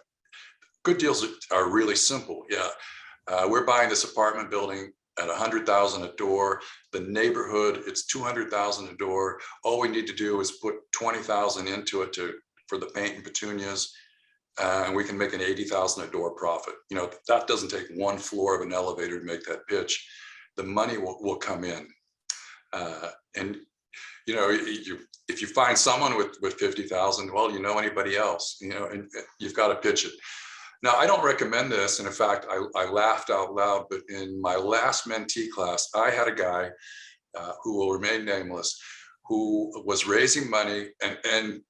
good deals are really simple. Yeah, we're buying this apartment building at $100,000 a door. The neighborhood, it's $200,000 a door. All we need to do is put $20,000 into it for the paint and petunias, and we can make an $80,000 a door profit. That doesn't take one floor of an elevator to make that pitch. The money will come in, and if you find someone with 50,000, well, anybody else, and you've got to pitch it. Now, I don't recommend this. And in fact, I laughed out loud, but in my last mentee class, I had a guy who will remain nameless, who was raising money, and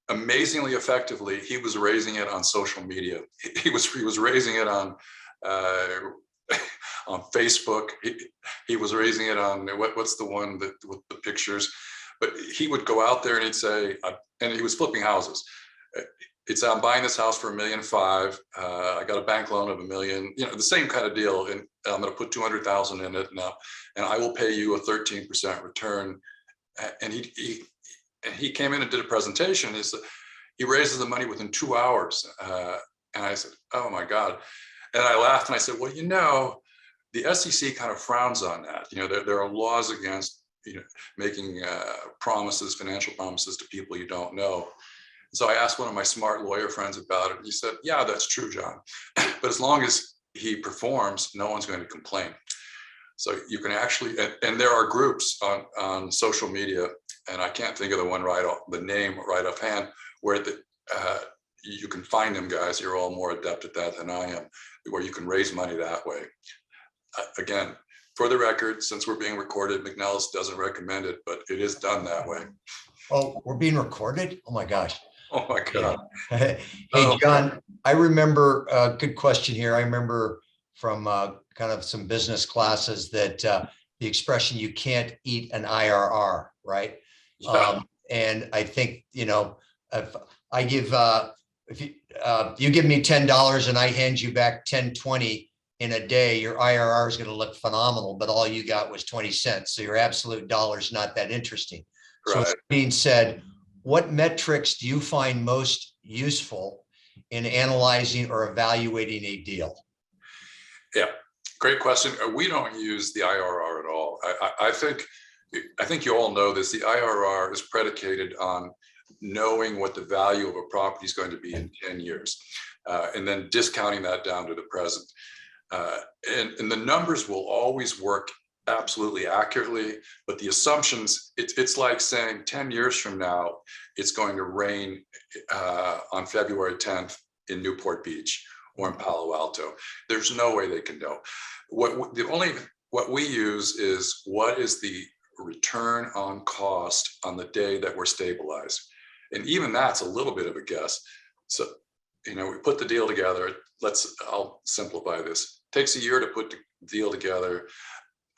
amazingly effectively, he was raising it on social media. He was raising it on Facebook. He was raising it on what's the one with the pictures, but he would go out there and he'd say, and he was flipping houses. I'm buying this house for $1.5 million. I got a bank loan of $1 million, the same kind of deal. And I'm going to put 200,000 in it now, and I will pay you a 13% return. And he came in and did a presentation. He raises the money within 2 hours. And I said, oh my God. And I laughed and I said, well, the SEC kind of frowns on that. There are laws against, making promises, financial promises to people you don't know. So I asked one of my smart lawyer friends about it. He said, yeah, that's true, John. But as long as he performs, no one's going to complain. So you can actually, and there are groups on social media, and I can't think of the name right offhand, where you can find them, guys. You're all more adept at that than I am, where you can raise money that way. Again, for the record, since we're being recorded, McNellis doesn't recommend it, but it is done that way. Oh, we're being recorded? Oh my gosh. Oh my God. Hey, John, I remember a good question here. I remember from kind of some business classes that the expression, you can't eat an IRR, right? Yeah. And I think, if I give, if you give me $10 and I hand you back 10.20 in a day, your IRR is going to look phenomenal, but all you got was 20 cents. So your absolute dollar is not that interesting. So Right. that being said, what metrics do you find most useful in analyzing or evaluating a deal? Yeah, great question. We don't use the IRR at all. I think you all know this. The IRR is predicated on knowing what the value of a property is going to be in 10 years, and then discounting that down to the present. And the numbers will always work absolutely accurately, but the assumptions, it's like saying 10 years from now, it's going to rain on February 10th in Newport Beach or in Palo Alto. There's no way they can know. The only what we use is what is the return on cost on the day that we're stabilized. And even that's a little bit of a guess. So, we put the deal together. I'll simplify this. It takes a year to put the deal together,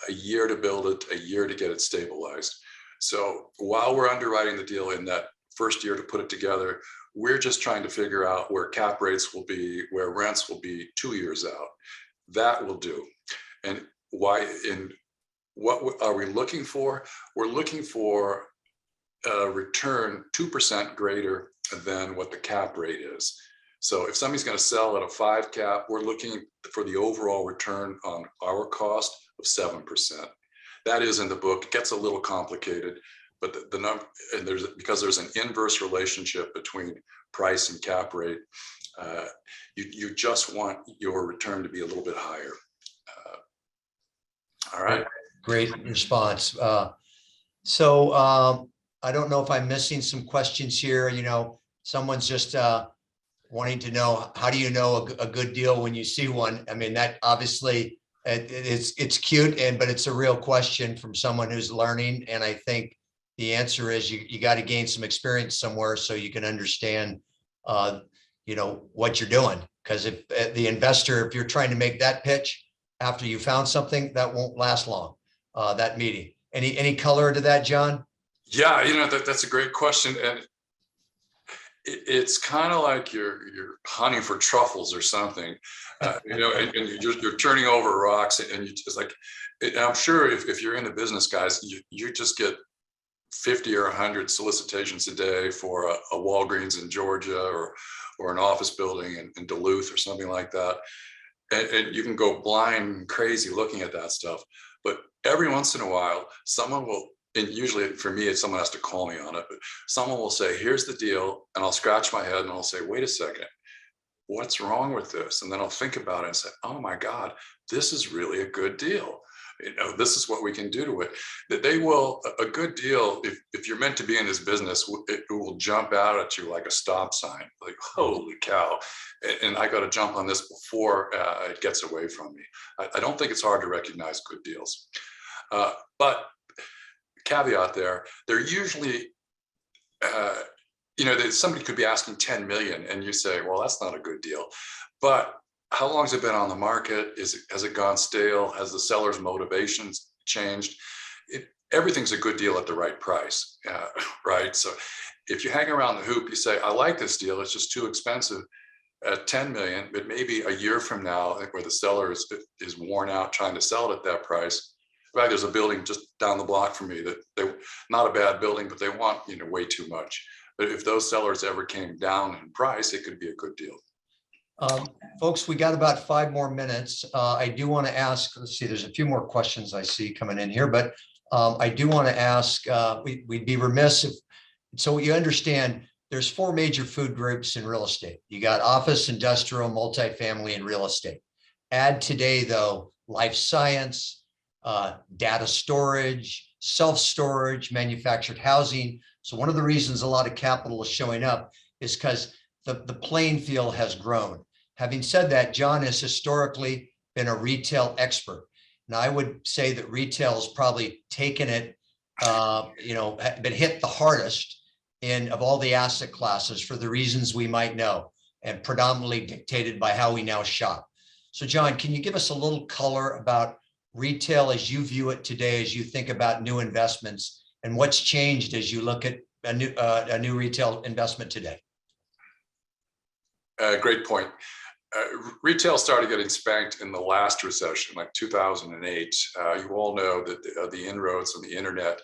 a year to build it, a year to get it stabilized. So while we're underwriting the deal in that first year to put it together, we're just trying to figure out where cap rates will be, where rents will be 2 years out. That will do. And what are we looking for? We're looking for a return 2% greater than what the cap rate is. So if somebody's going to sell at a 5 cap, we're looking for the overall return on our cost of 7%. That is in the book. It gets a little complicated, but the number, and because there's an inverse relationship between price and cap rate, you just want your return to be a little bit higher. All right. Great response. So I don't know if I'm missing some questions here. Someone's just wanting to know, how do you know a good deal when you see one? I mean, that obviously it's cute, but it's a real question from someone who's learning. And I think the answer is you got to gain some experience somewhere so you can understand, what you're doing. Because if the investor, if you're trying to make that pitch after you found something, that won't last long, that meeting. Any color to that, John? Yeah, that's a great question. And it's kind of like you're hunting for truffles or something, and you're turning over rocks, and it's like, and I'm sure if you're in the business, guys, you just get 50 or 100 solicitations a day for a Walgreens in Georgia or an office building in Duluth or something like that. And you can go blind and crazy looking at that stuff. But every once in a while, someone will, and usually for me, someone has to call me on it, but someone will say, here's the deal. And I'll scratch my head and I'll say, wait a second, what's wrong with this? And then I'll think about it and say, oh my God, this is really a good deal. This is what we can do to it. That they will, a good deal, if you're meant to be in this business, it will jump out at you like a stop sign, like, holy cow. And I got to jump on this before it gets away from me. I don't think it's hard to recognize good deals. But caveat they're usually, somebody could be asking 10 million and you say, well, that's not a good deal. But how long has it been on the market? Has it gone stale? Has the seller's motivations changed? Everything's a good deal at the right price, right? So if you hang around the hoop, you say, I like this deal, it's just too expensive at 10 million, but maybe a year from now, where the seller is worn out trying to sell it at that price. In fact, there's a building just down the block from me that not a bad building, but they want, way too much. But if those sellers ever came down in price, it could be a good deal. Folks, we got about 5 more minutes. I do want to ask, let's see, there's a few more questions I see coming in here, but I do want to ask, we'd be remiss if, so you understand there's 4 major food groups in real estate. You got office, industrial, multifamily, and real estate. Add today though, life science, data storage, self-storage, manufactured housing. So one of the reasons a lot of capital is showing up is because the playing field has grown. Having said that, John has historically been a retail expert. Now, I would say that retail has probably taken it, been hit the hardest of all the asset classes for the reasons we might know, and predominantly dictated by how we now shop. So John, can you give us a little color about retail as you view it today, as you think about new investments, and what's changed as you look at a new retail investment today? Great point. Retail started getting spanked in the last recession, like 2008. You all know that the inroads on the internet.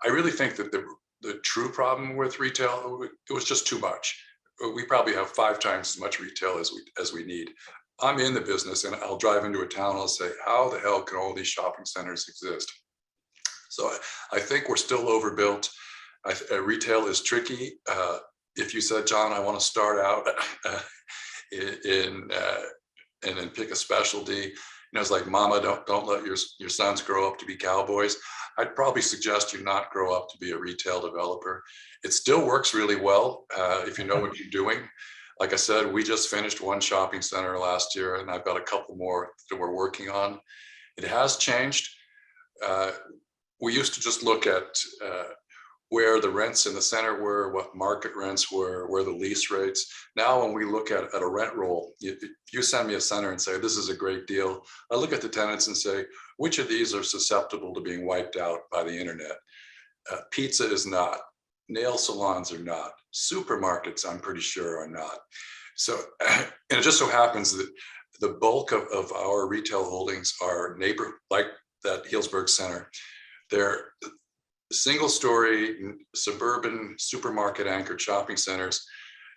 I really think that the true problem with retail, it was just too much. We probably have 5 times as much retail as we need. I'm in the business, and I'll drive into a town and I'll say, how the hell can all these shopping centers exist? So I think we're still overbuilt. Retail is tricky. If you said, John, I want to start out and then pick a specialty, it's like, mama, don't let your sons grow up to be cowboys. I'd probably suggest you not grow up to be a retail developer. It still works really well if you know what you're doing. Like I said, we just finished 1 shopping center last year, and I've got a couple more that we're working on. It has changed. we used to just look at where the rents in the center were, what market rents were, where the lease rates. Now, when we look at a rent roll, you send me a center and say, this is a great deal. I look at the tenants and say, which of these are susceptible to being wiped out by the internet? Pizza is not. Nail salons are not. Supermarkets, I'm pretty sure, are not. So, and it just so happens that the bulk of our retail holdings are like that Healdsburg Center. They're single-story suburban supermarket anchored shopping centers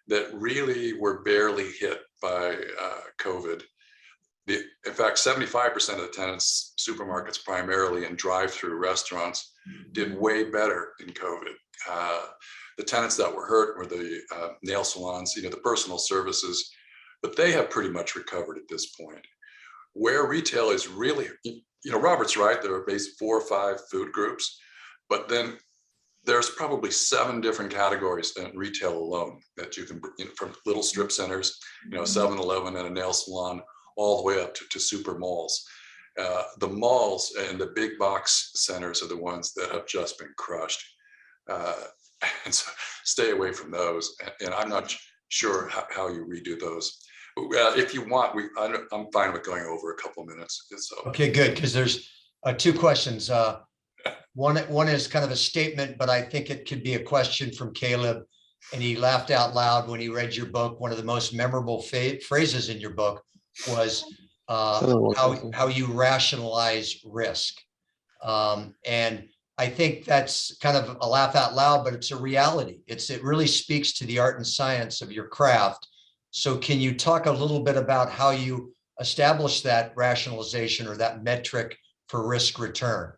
that really were barely hit by COVID. In fact, 75% of the tenants, supermarkets primarily and drive-through restaurants, did way better in COVID. The tenants that were hurt were the nail salons, the personal services, but they have pretty much recovered at this point. Where retail is really, Robert's right, there are basically 4 or 5 food groups, but then there's probably 7 different categories in retail alone that you can, from little strip centers, 7-Eleven and a nail salon, all the way up to super malls. The malls and the big box centers are the ones that have just been crushed. And so stay away from those. And I'm not sure how you redo those. If you want, I'm fine with going over a couple of minutes. So. Okay, good, because there's 2 questions. One is kind of a statement, but I think it could be a question from Caleb. And he laughed out loud when he read your book. One of the most memorable phrases in your book was how you rationalize risk. And I think that's kind of a laugh out loud, but it's a reality. It really speaks to the art and science of your craft. So can you talk a little bit about how you establish that rationalization or that metric for risk return?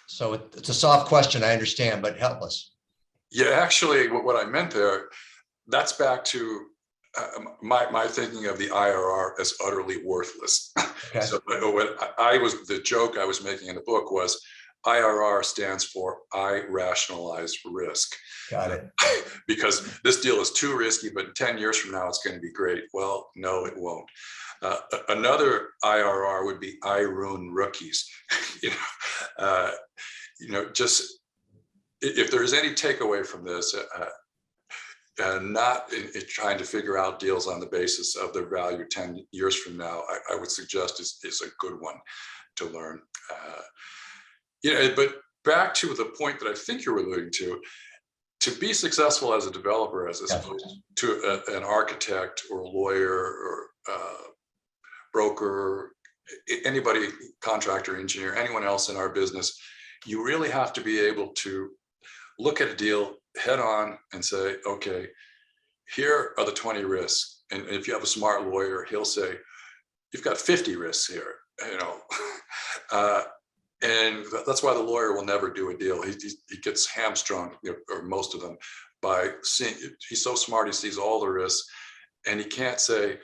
So it's a soft question, I understand, but help us. Yeah, actually, what I meant there, that's back to my thinking of the IRR as utterly worthless. Okay. So the joke I was making in the book was IRR stands for I rationalize risk. Got it. Because this deal is too risky, but 10 years from now, it's going to be great. Well, no, it won't. Another IRR would be I ruin rookies. Just if there's any takeaway from this, not in trying to figure out deals on the basis of their value 10 years from now, I would suggest is a good one to learn. But back to the point that I think you're alluding to be successful as a developer, as opposed to an architect or a lawyer or broker, anybody, contractor, engineer, anyone else in our business, you really have to be able to look at a deal head on and say, okay, here are the 20 risks. And if you have a smart lawyer, he'll say, you've got 50 risks here, and that's why the lawyer will never do a deal. He gets hamstrung, or most of them, by seeing, he's so smart, he sees all the risks, and he can't say,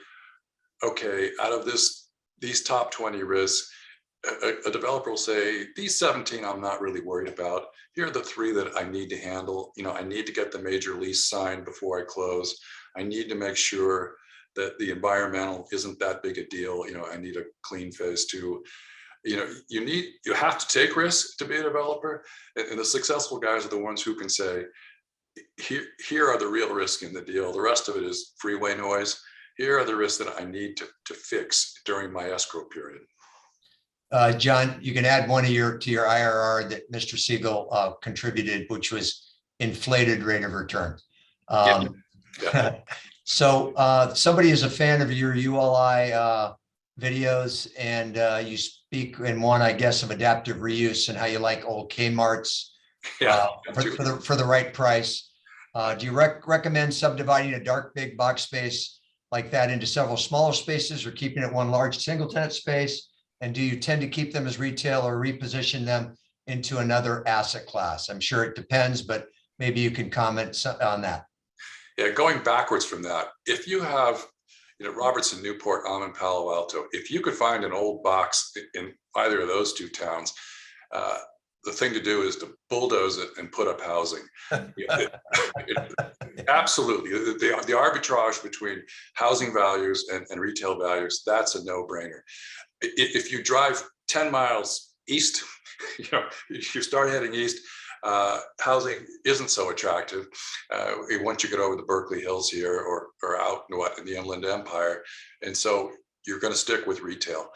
okay, out of these top 20 risks, a developer will say, these 17 I'm not really worried about. Here are the 3 that I need to handle. I need to get the major lease signed before I close. I need to make sure that the environmental isn't that big a deal. I need a clean phase 2. You have to take risks to be a developer, and the successful guys are the ones who can say, here are the real risks in the deal. The rest of it is freeway noise. Here are the risks that I need to fix during my escrow period. John, you can add one to your IRR that Mr. Siegel contributed, which was inflated rate of return. Yeah. So somebody is a fan of your ULI videos, and you speak in one, I guess, of adaptive reuse and how you like old Kmart's for the right price. Do you recommend subdividing a dark big box space like that into several smaller spaces, or keeping it one large single tenant space? And do you tend to keep them as retail or reposition them into another asset class? I'm sure it depends, but maybe you can comment on that. Yeah, going backwards from that, if you have, Robertson, Newport, I'm in Palo Alto, if you could find an old box in either of those 2 towns, the thing to do is to bulldoze it and put up housing. Absolutely. The arbitrage between housing values and retail values, that's a no-brainer. If you drive 10 miles east you start heading east, housing isn't so attractive once you get over the Berkeley Hills here or out in the Inland Empire. And so you're going to stick with retail.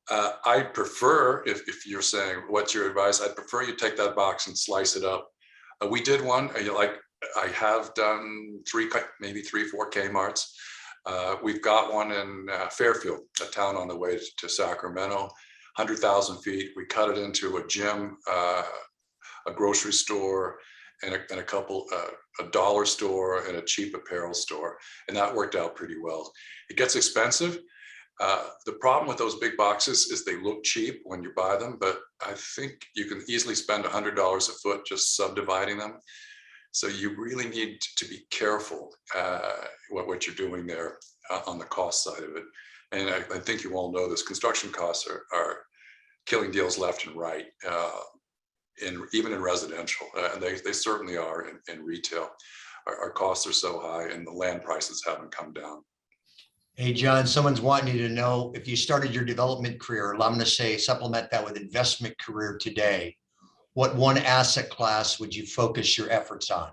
I prefer, if you're saying, what's your advice? I'd prefer you take that box and slice it up. We did one, I have done maybe three, 4 Kmarts. We've got one in Fairfield, a town on the way to Sacramento, 100,000 feet. We cut it into a gym, a grocery store, and a couple, a dollar store and a cheap apparel store. And that worked out pretty well. It gets expensive. The problem with those big boxes is they look cheap when you buy them, but I think you can easily spend $100 a foot just subdividing them. So you really need to be careful what you're doing there on the cost side of it. And I think you all know this, construction costs are killing deals left and right, even in residential. They certainly are in retail. Our costs are so high and the land prices haven't come down. Hey, John, someone's wanting you to know, if you started your development career, I'm going to say supplement that with investment career today, what one asset class would you focus your efforts on?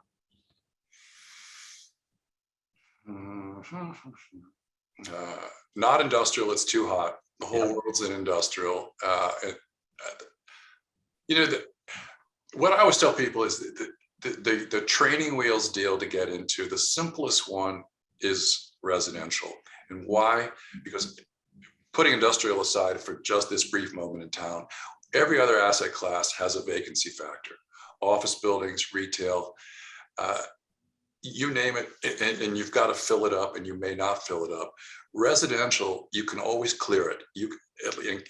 Not industrial, it's too hot. The whole world's in industrial. What I always tell people is that the training wheels deal to get into, the simplest one is residential. And why? Because putting industrial aside for just this brief moment in time, every other asset class has a vacancy factor. Office buildings, retail, you name it, and you've got to fill it up, and you may not fill it up. Residential, you can always clear it.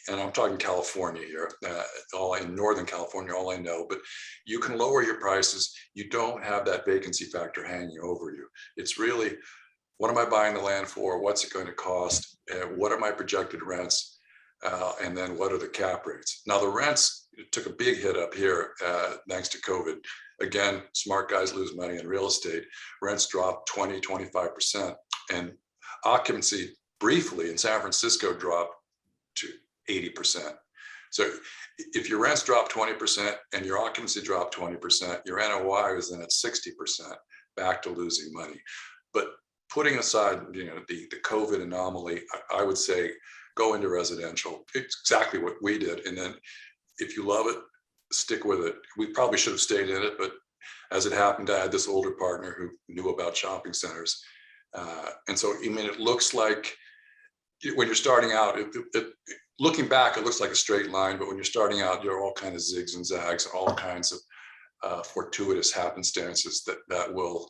And I'm talking California here, in Northern California, all I know, but you can lower your prices. You don't have that vacancy factor hanging over you. It's really, what am I buying the land for? What's it going to cost? What are my projected rents? And then what are the cap rates? Now the rents took a big hit up here thanks to COVID. Again, smart guys lose money in real estate. Rents dropped 20, 25%. And occupancy briefly in San Francisco dropped to 80%. So if your rents drop 20% and your occupancy dropped 20%, your NOI is then at 60%, back to losing money. But putting aside, the COVID anomaly, I would say go into residential. It's exactly what we did. And then if you love it, stick with it. We probably should have stayed in it, but as it happened, I had this older partner who knew about shopping centers. And so, it looks like when you're starting out, looking back, it looks like a straight line, but when you're starting out, there are all kinds of zigs and zags, and all kinds of fortuitous happenstances that will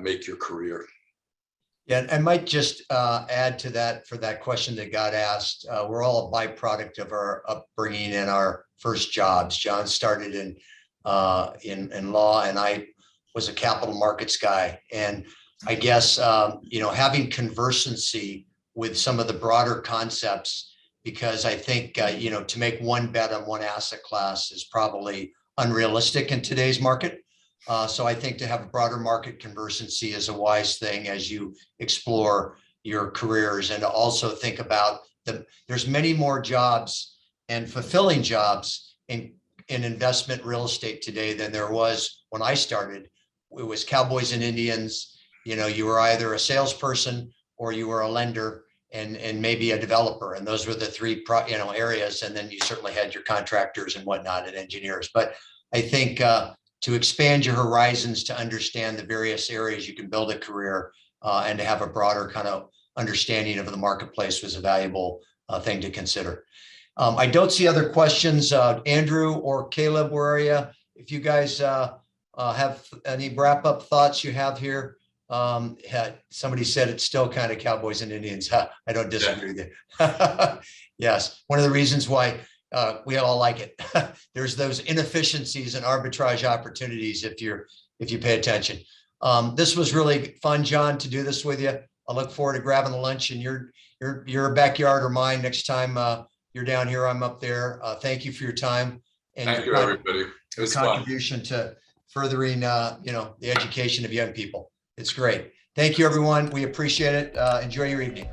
make your career. Yeah, I might just add to that for that question that got asked. We're all a byproduct of our upbringing and our first jobs. John started in law, and I was a capital markets guy. And I guess having conversancy with some of the broader concepts, because I think to make one bet on one asset class is probably unrealistic in today's market. So I think to have a broader market conversancy is a wise thing as you explore your careers, and to also think about there's many more jobs and fulfilling jobs in investment real estate today than there was when I started. It was cowboys and Indians. You were either a salesperson or you were a lender and maybe a developer. And those were the three areas. And then you certainly had your contractors and whatnot and engineers. But I think to expand your horizons, to understand the various areas you can build a career and to have a broader kind of understanding of the marketplace was a valuable thing to consider. I don't see other questions. Andrew or Caleb, where are you? If you guys have any wrap up thoughts you have here. Somebody said it's still kind of cowboys and Indians. I don't disagree with you. Yes, one of the reasons why we all like it. There's those inefficiencies and arbitrage opportunities if you pay attention. This was really fun, John, to do this with you. I look forward to grabbing the lunch in your backyard or mine next time you're down here. I'm up there. Thank you for your time and thank you, everybody. It was contribution to furthering the education of young people. It's great. Thank you, everyone. We appreciate it. Enjoy your evening.